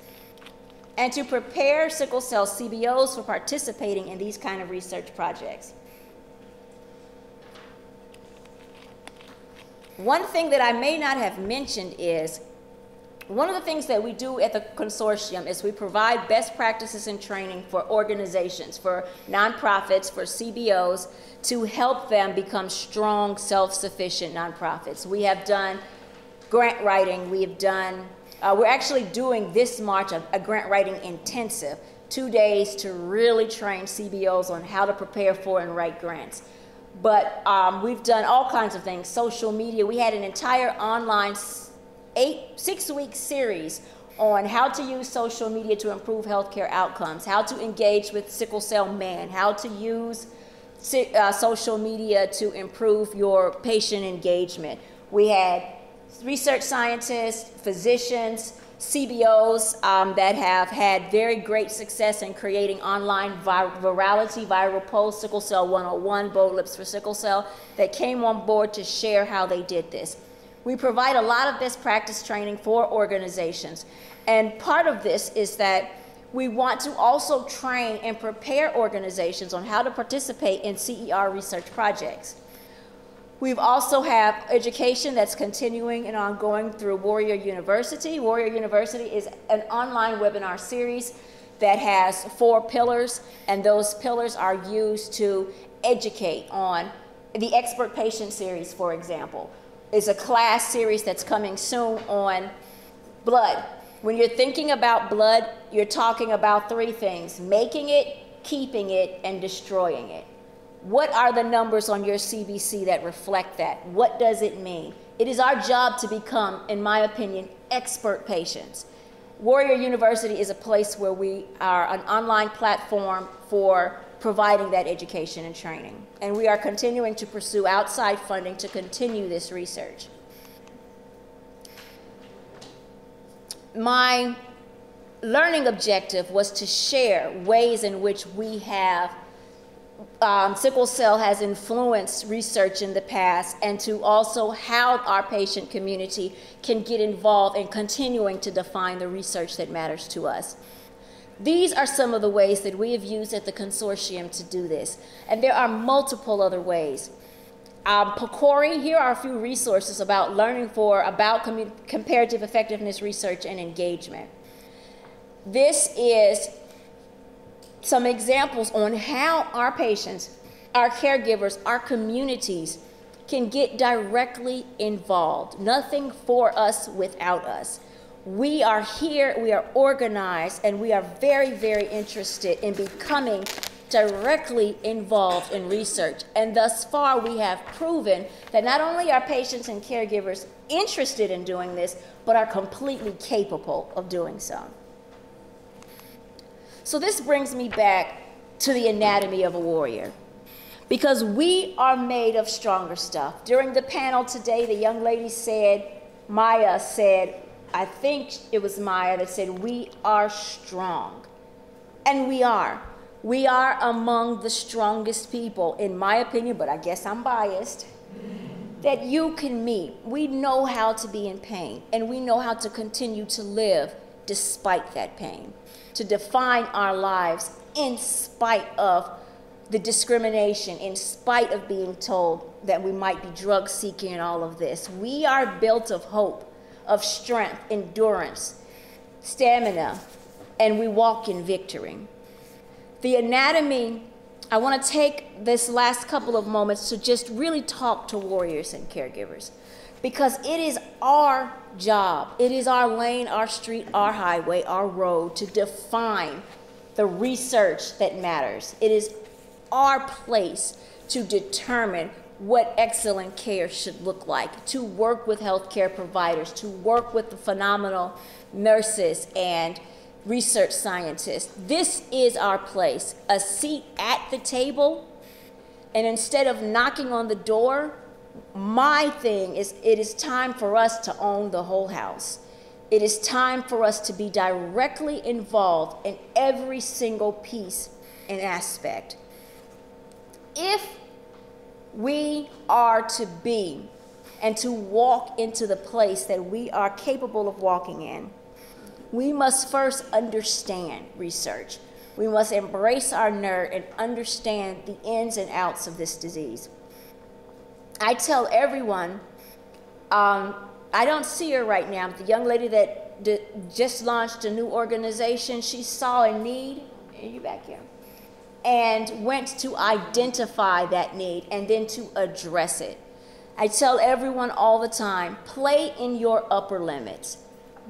S1: and to prepare sickle cell CBOs for participating in these kind of research projects. One thing that I may not have mentioned is, one of the things that we do at the consortium is we provide best practices and training for organizations, for nonprofits, for CBOs, to help them become strong, self-sufficient nonprofits. We have done grant writing. We have done, we're actually doing this March a grant writing intensive, 2 days to really train CBOs on how to prepare for and write grants. But we've done all kinds of things, social media. We had an entire online 6-week series on how to use social media to improve healthcare outcomes, how to engage with Sickle Cell Man, how to use social media to improve your patient engagement. We had research scientists, physicians, CBOs that have had very great success in creating online virality, viral posts, Sickle Cell 101, Bold Lips for Sickle Cell, that came on board to share how they did this. We provide a lot of best practice training for organizations, and part of this is that we want to also train and prepare organizations on how to participate in CER research projects. We also have education that's continuing and ongoing through Warrior University. Warrior University is an online webinar series that has 4 pillars, and those pillars are used to educate on the Expert Patient Series, for example. Is a class series that's coming soon on blood. When you're thinking about blood, you're talking about 3 things: making it, keeping it, and destroying it. What are the numbers on your CBC that reflect that? What does it mean? It is our job to become, in my opinion, expert patients. Warrior University is a place where we are an online platform for providing that education and training. And we are continuing to pursue outside funding to continue this research. My learning objective was to share ways in which we have sickle cell has influenced research in the past, and to also how our patient community can get involved in continuing to define the research that matters to us. These are some of the ways that we have used at the consortium to do this, and there are multiple other ways. PCORI, here are a few resources about learning about comparative effectiveness research and engagement. This is some examples on how our patients, our caregivers, our communities can get directly involved. Nothing for us without us. We are here, we are organized, and we are very, very interested in becoming directly involved in research. And thus far, we have proven that not only are patients and caregivers interested in doing this, but are completely capable of doing so. So this brings me back to the anatomy of a warrior, because we are made of stronger stuff. During the panel today, the young lady said, Maya said, I think it was Maya that said, we are strong. And we are. We are among the strongest people, in my opinion, but I guess I'm biased, that you can meet. We know how to be in pain, and we know how to continue to live despite that pain, to define our lives in spite of the discrimination, in spite of being told that we might be drug seeking and all of this. We are built of hope, of strength, endurance, stamina, and we walk in victory. The anatomy, I want to take this last couple of moments to just really talk to warriors and caregivers, because it is our job, it is our lane, our street, our highway, our road to define the research that matters. It is our place to determine what excellent care should look like, to work with healthcare providers, to work with the phenomenal nurses and research scientists. This is our place, a seat at the table. And instead of knocking on the door, my thing is, it is time for us to own the whole house. It is time for us to be directly involved in every single piece and aspect. If we are to be and to walk into the place that we are capable of walking in, we must first understand research. We must embrace our nerd and understand the ins and outs of this disease. I tell everyone, I don't see her right now, but the young lady that just launched a new organization, she saw a need, are you back here? And went to identify that need and then to address it. I tell everyone all the time, play in your upper limits.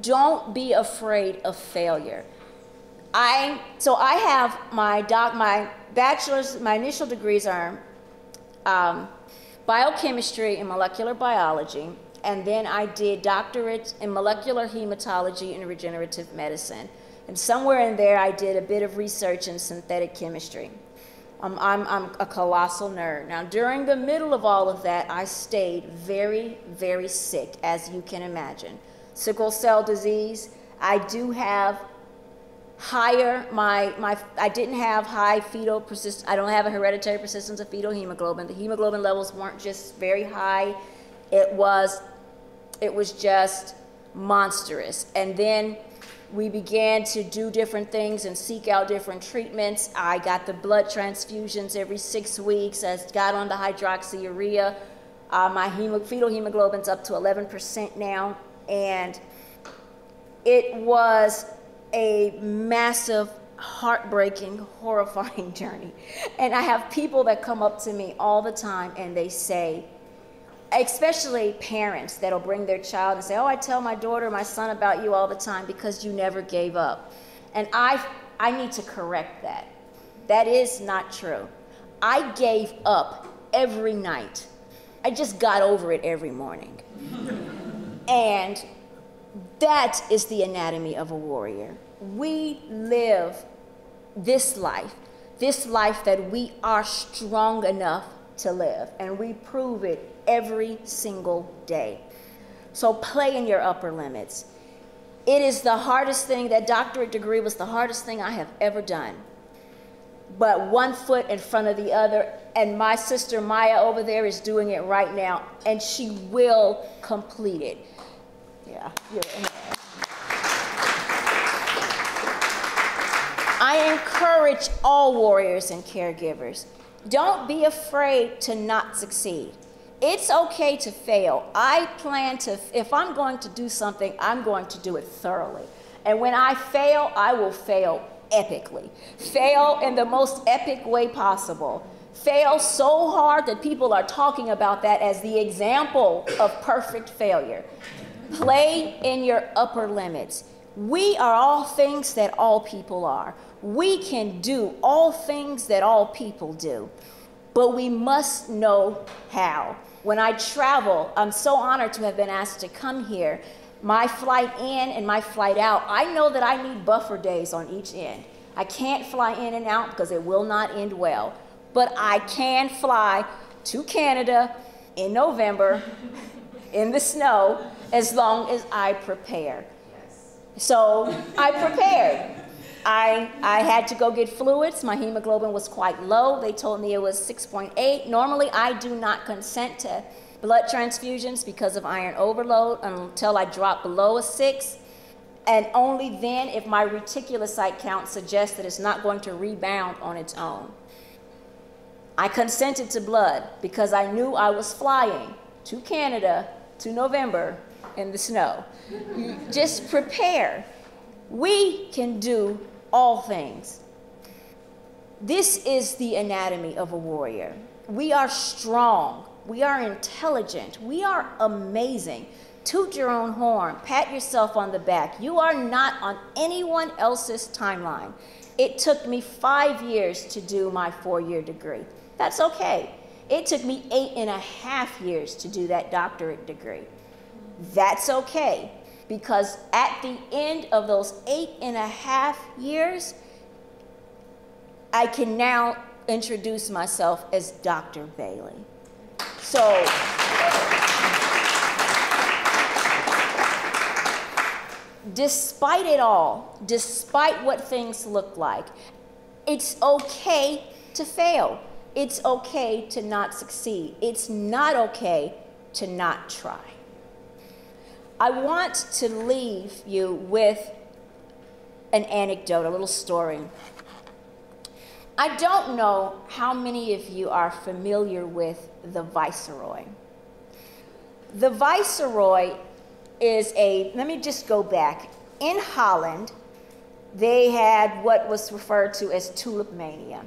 S1: Don't be afraid of failure. So I have my bachelor's, my initial degrees are biochemistry and molecular biology, and then I did doctorate in molecular hematology and regenerative medicine. And somewhere in there, I did a bit of research in synthetic chemistry. I'm a colossal nerd. Now, during the middle of all of that, I stayed very, very sick, as you can imagine. Sickle cell disease. I do have higher, I didn't have high fetal persistence. I don't have a hereditary persistence of fetal hemoglobin. The hemoglobin levels weren't just very high. It was just monstrous. And then we began to do different things and seek out different treatments. I got the blood transfusions every 6 weeks. I got on the hydroxyurea. My fetal hemoglobin's up to 11% now. And it was a massive, heartbreaking, horrifying journey. And I have people that come up to me all the time and they say, especially parents that'll bring their child and say, oh, I tell my daughter, my son about you all the time because you never gave up. And I need to correct that. That is not true. I gave up every night. I just got over it every morning. And that is the anatomy of a warrior. We live this life that we are strong enough to live, and we prove it every single day. So play in your upper limits. It is the hardest thing. That doctorate degree was the hardest thing I have ever done. But one foot in front of the other, and my sister Maya over there is doing it right now, and she will complete it. Yeah, you're in there. I encourage all warriors and caregivers, don't be afraid to not succeed. It's okay to fail. I plan to, if I'm going to do something, I'm going to do it thoroughly. And when I fail, I will fail epically. Fail in the most epic way possible. Fail so hard that people are talking about that as the example of perfect failure. Play in your upper limits. We are all things that all people are. We can do all things that all people do, but we must know how. When I travel, I'm so honored to have been asked to come here. My flight in and my flight out, I know that I need buffer days on each end. I can't fly in and out because it will not end well, but I can fly to Canada in November in the snow as long as I prepare. So I prepared. I had to go get fluids. My hemoglobin was quite low. They told me it was 6.8. Normally, I do not consent to blood transfusions because of iron overload until I drop below a 6. And only then if my reticulocyte count suggests that it's not going to rebound on its own. I consented to blood because I knew I was flying to Canada to November in the snow. Just prepare. We can do all things. This is the anatomy of a warrior. We are strong. We are intelligent. We are amazing. Toot your own horn. Pat yourself on the back. You are not on anyone else's timeline. It took me 5 years to do my 4-year degree. That's okay. It took me 8.5 years to do that doctorate degree. That's okay, because at the end of those 8.5 years, I can now introduce myself as Dr. Bailey. So, despite it all, despite what things look like, it's okay to fail. It's okay to not succeed. It's not okay to not try. I want to leave you with an anecdote, a little story. I don't know how many of you are familiar with the Viceroy. The Viceroy is let me just go back. In Holland, they had what was referred to as tulip mania.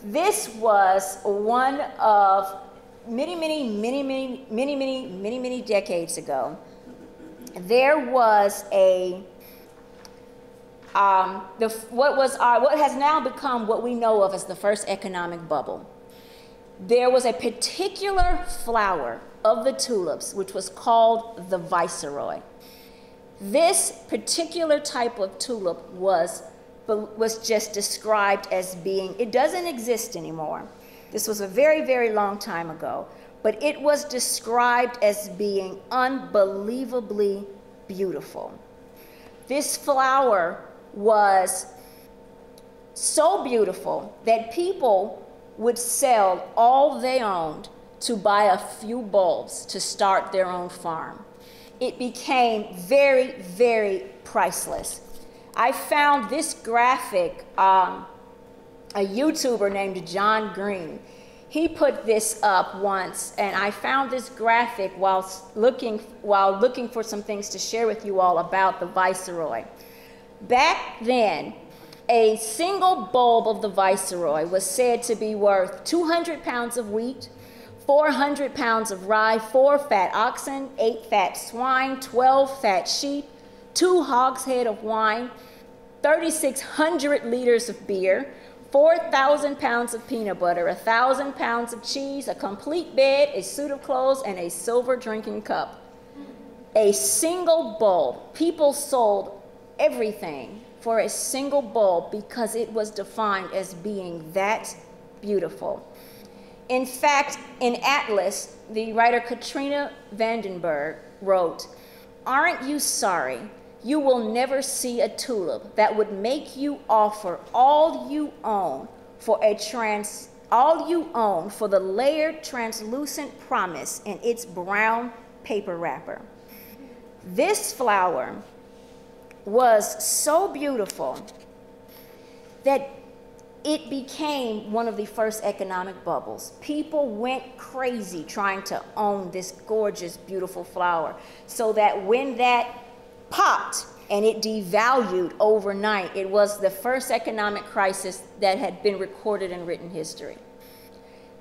S1: This was one of many decades ago. There was what has now become what we know of as the first economic bubble. There was a particular flower of the tulips which was called the Viceroy. This particular type of tulip was just described as being, it doesn't exist anymore. This was a very, very long time ago, but it was described as being unbelievably beautiful. This flower was so beautiful that people would sell all they owned to buy a few bulbs to start their own farm. It became very, very priceless. I found this graphic, a YouTuber named John Green. He put this up once, and I found this graphic while looking for some things to share with you all about the Viceroy. Back then, a single bulb of the Viceroy was said to be worth 200 pounds of wheat, 400 pounds of rye, 4 fat oxen, 8 fat swine, 12 fat sheep, 2 hogshead of wine, 3,600 liters of beer, 4,000 pounds of peanut butter, 1,000 pounds of cheese, a complete bed, a suit of clothes, and a silver drinking cup. A single bulb. People sold everything for a single bulb because it was defined as being that beautiful. In fact, in Atlas, the writer Katrina Vandenberg wrote, "Aren't you sorry? You will never see a tulip that would make you offer all you own for the layered translucent promise in its brown paper wrapper." This flower was so beautiful that it became one of the first economic bubbles. People went crazy trying to own this gorgeous, beautiful flower, so that when that popped and it devalued overnight, it was the first economic crisis that had been recorded in written history.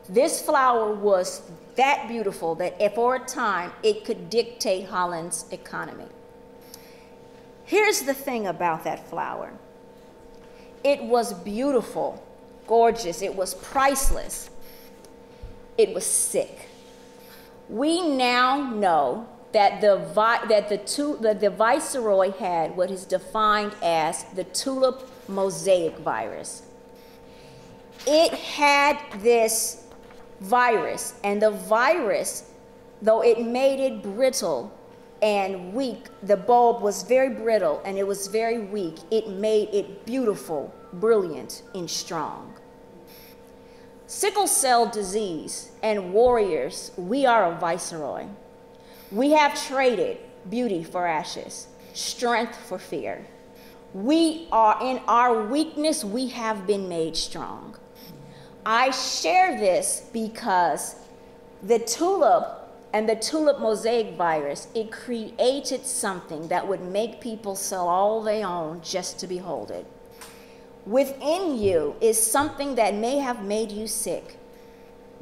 S1: This flower was that beautiful that for a time it could dictate Holland's economy. Here's the thing about that flower. It was beautiful, gorgeous, it was priceless. It was sick. We now know that the Viceroy had what is defined as the tulip mosaic virus. It had this virus, and the virus, though it made it brittle and weak, the bulb was very brittle and it was very weak, it made it beautiful, brilliant, and strong. Sickle cell disease and warriors, we are a Viceroy. We have traded beauty for ashes, strength for fear. We are, in our weakness, we have been made strong. I share this because the tulip and the tulip mosaic virus, it created something that would make people sell all they own just to behold it. Within you is something that may have made you sick,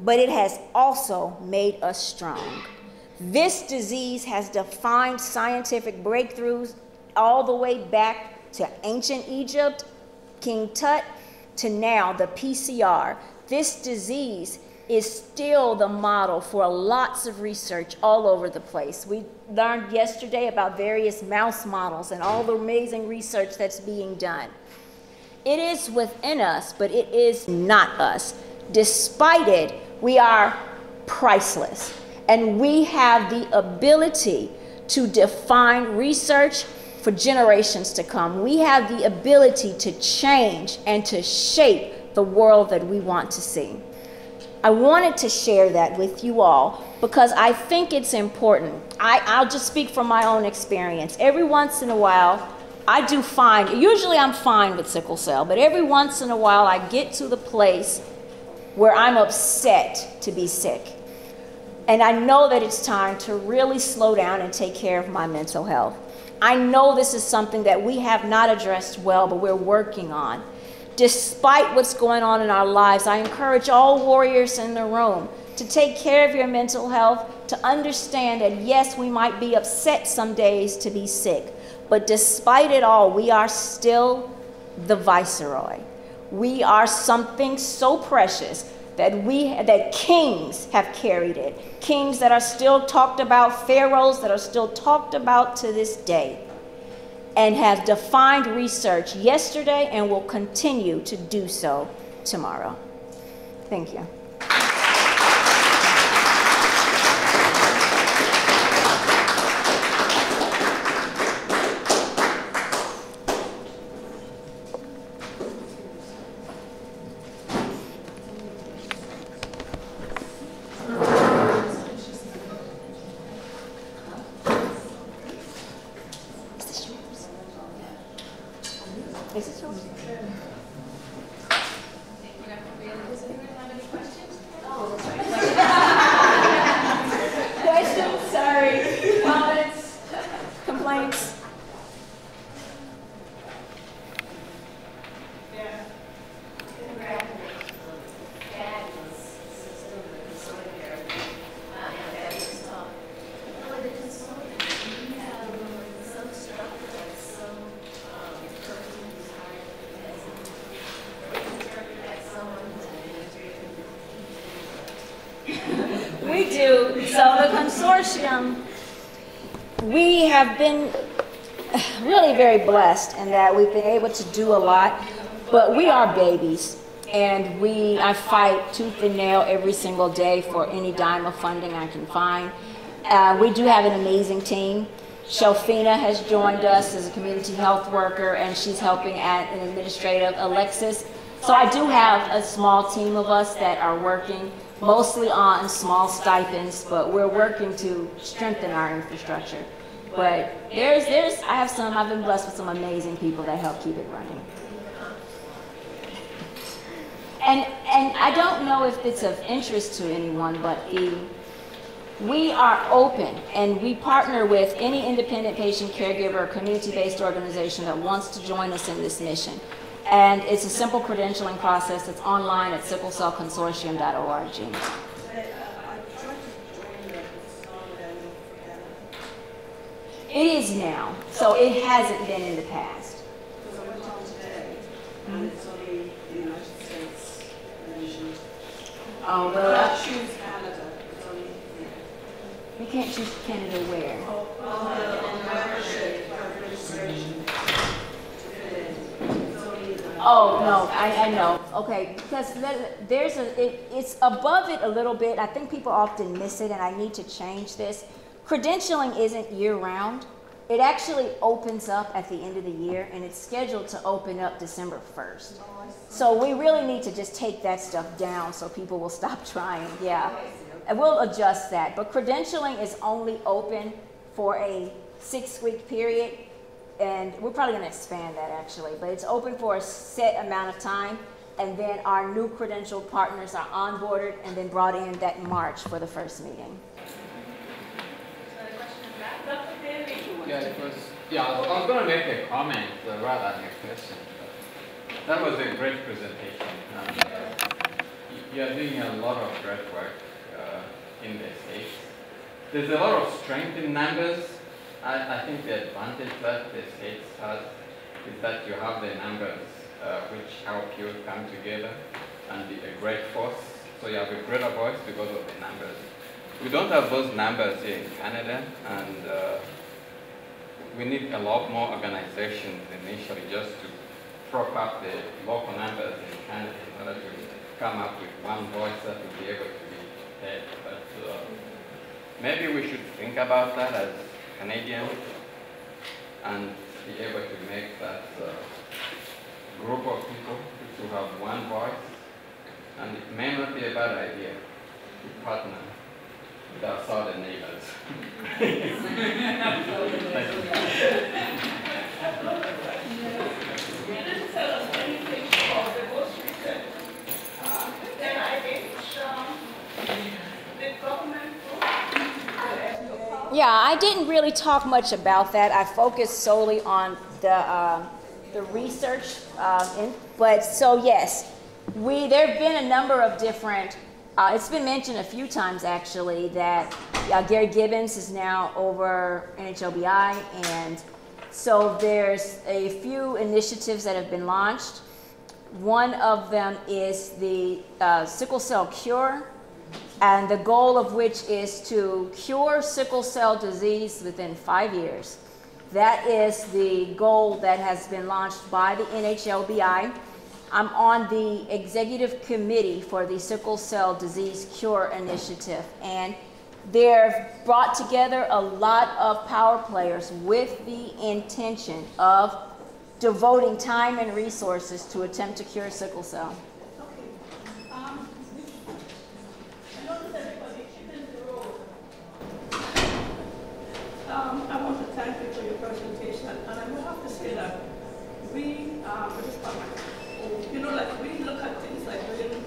S1: but it has also made us strong. This disease has defined scientific breakthroughs all the way back to ancient Egypt, King Tut, to now the PCR. This disease is still the model for lots of research all over the place. We learned yesterday about various mouse models and all the amazing research that's being done. It is within us, but it is not us. Despite it, we are priceless. And we have the ability to define research for generations to come. We have the ability to change and to shape the world that we want to see. I wanted to share that with you all because I think it's important. I'll just speak from my own experience. Every once in a while, I do find, usually I'm fine with sickle cell, but every once in a while I get to the place where I'm upset to be sick. And I know that it's time to really slow down and take care of my mental health. I know this is something that we have not addressed well, but we're working on. Despite what's going on in our lives, I encourage all warriors in the room to take care of your mental health, to understand that yes, we might be upset some days to be sick, but despite it all, we are still the viceroy. We are something so precious that kings have carried it. Kings that are still talked about, pharaohs that are still talked about to this day, and have defined research yesterday and will continue to do so tomorrow. Thank you. Is this yours? Questions? Sorry. Comments? Complaints?
S2: Yeah.
S1: We do. So the consortium, we have been really very blessed in that we've been able to do a lot, but we are babies. And I fight tooth and nail every single day for any dime of funding I can find. We do have an amazing team. Shelfina has joined us as a community health worker, and she's helping at an administrative. Alexis. So I do have a small team of us that are working mostly on small stipends, but we're working to strengthen our infrastructure. But I've been blessed with some amazing people that help keep it running. And I don't know if it's of interest to anyone, but we are open and we partner with any independent patient caregiver or community-based organization that wants to join us in this mission. And it's a simple credentialing process. It's online at SICKLECellConsortium.org. It is now, so it hasn't been in the past.
S2: Because I went on today, and it's only the United States edition.
S1: Oh,
S2: You
S1: well,
S2: can't choose Canada. It's only
S1: we can't choose Canada where?
S2: on the membership of registration to fill in. It's only the
S1: Oh, no, I know. Okay, because it's above it a little bit. I think people often miss it, and I need to change this. Credentialing isn't year-round. It actually opens up at the end of the year, and it's scheduled to open up December 1st. So we really need to just take that stuff down so people will stop trying. Yeah, and we'll adjust that. But credentialing is only open for a 6-week period, and we're probably going to expand that actually. But it's open for a set amount of time, and then our new credentialed partners are onboarded and then brought in that March for the first meeting.
S3: Yeah, I was going to make a comment rather than a question. That was a great presentation. You are doing a lot of great work in the States. There's a lot of strength in numbers. I think the advantage that the States has is that you have the numbers which help you come together and be a great force. So you have a greater voice because of the numbers. We don't have those numbers here in Canada, and we need a lot more organizations initially just to prop up the local numbers in Canada in order to come up with one voice that will be able to be heard. But maybe we should think about that as Canadians and be able to make that group of people to have one voice And it may not be a bad idea to partner with our southern neighbors. Thank you.
S2: You didn't tell us anything about the most recent NIH, the government
S1: Yeah, I didn't really talk much about that. I focused solely on the research, but so yes, there have been a number of different. It's been mentioned a few times actually that Gary Gibbons is now over NHLBI, and so there's a few initiatives that have been launched. One of them is the sickle cell cure, and the goal of which is to cure sickle cell disease within 5 years. That is the goal that has been launched by the NHLBI. I'm on the executive committee for the Sickle Cell Disease Cure Initiative, and they've brought together a lot of power players with the intention of devoting time and resources to attempt to cure sickle cell.
S2: I want to thank you for your presentation, and I will have to say that we, like we look at things like doing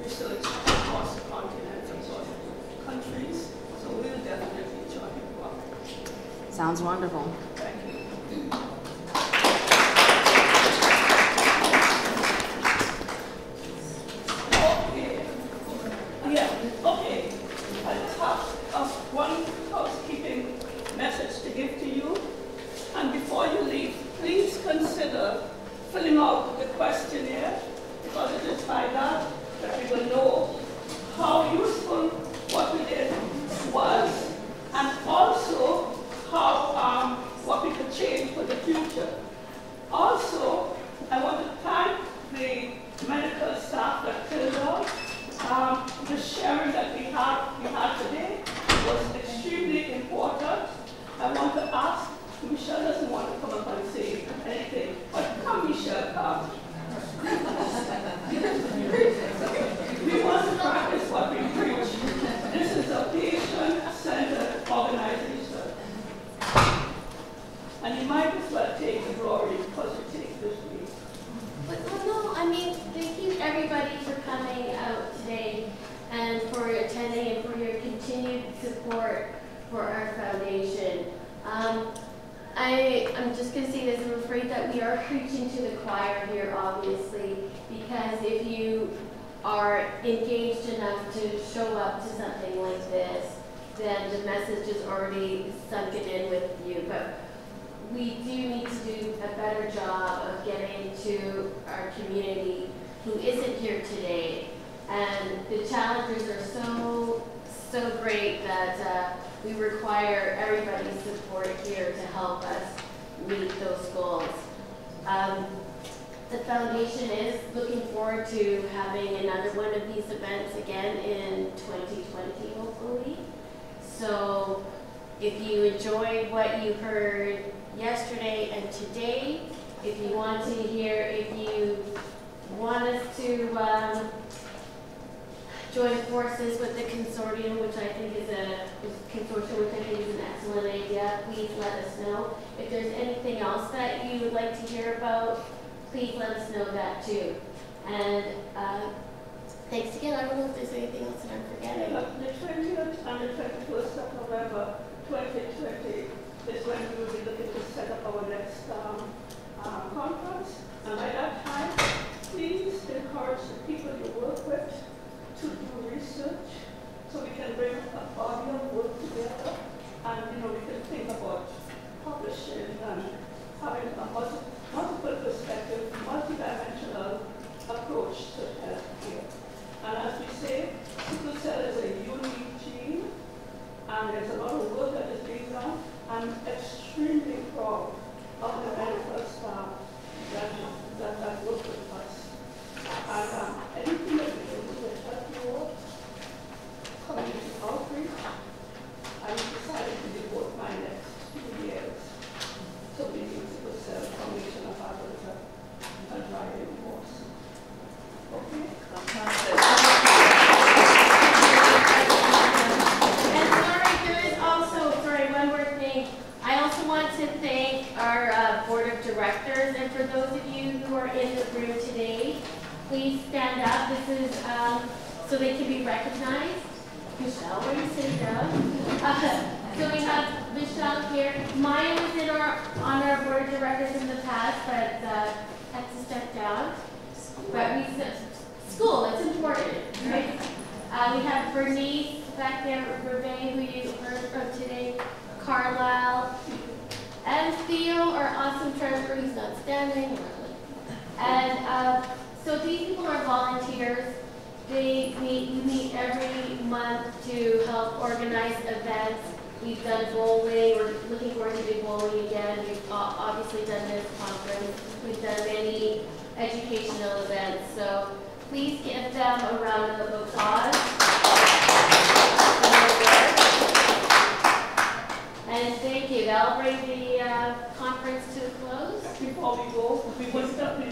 S2: research across continents, across countries, so we'll definitely try to work.
S1: Sounds wonderful.
S2: Thank you. Okay. Yeah, okay. I just have one housekeeping message to give to you. And before you leave, please consider filling out the questionnaire, because it is by that we will know how useful what we did was, and also how what we could change for the future. Also, I want to thank the medical staff that filled out. The sharing that we had today was extremely important. I want to ask, Michelle doesn't want to come up and say anything, but come, Michelle, come. We want to practice what we preach. This is a patient-centered organization. And you might as well take the glory because you take this week.
S4: Well, no, I mean, thank you everybody for coming out today and for attending and for your continued support for our foundation. I'm just going to say this, I'm afraid that we are preaching to the choir here, obviously, because if you are engaged enough to show up to something like this, then the message is already sunken in with you. But we do need to do a better job of getting to our community who isn't here today. And the challenges are so great that we require everybody's support here to help us meet those goals. The foundation is looking forward to having another one of these events again in 2020, hopefully. So if you enjoyed what you heard yesterday and today, if you want to hear, if you want us to join forces with the consortium, which I think is an excellent idea, please let us know. If there's anything else that you would like to hear about, please let us know that too. And thanks again. I don't know if there's anything else that I'm forgetting.
S2: The 20th and the 21st of November 2020 is when we will be looking to set up our next conference. And by that time, please encourage the people you work with to do research so we can bring a body of work together, and we can think about publishing and having a multiple perspective, multidimensional approach to healthcare. And as we say, sickle cell is a unique gene, and there's a lot of work that is being done. I'm extremely proud of the medical staff that work with us. And anything that we can do to help you all, community outreach, I decided to devote my next 2 years to being sickle cell foundation of Alberta and driving force.
S4: stand up. This is so they can be recognized. Michelle, where you sit down. So we have Michelle here. Maya was on our board of directors in the past, but had to step down. But we said, school, it's important, right? We have Bernice back there, Rebay, who you heard from today, Carlisle, and Theo, our awesome treasurer, who's not standing. And so these people are volunteers. We meet every month to help organize events. We've done bowling. We're looking forward to doing bowling again. We've obviously done this conference. We've done many educational events. So please give them a round of applause. And thank you. That'll bring the conference to a close.
S2: Before we go, we must definitely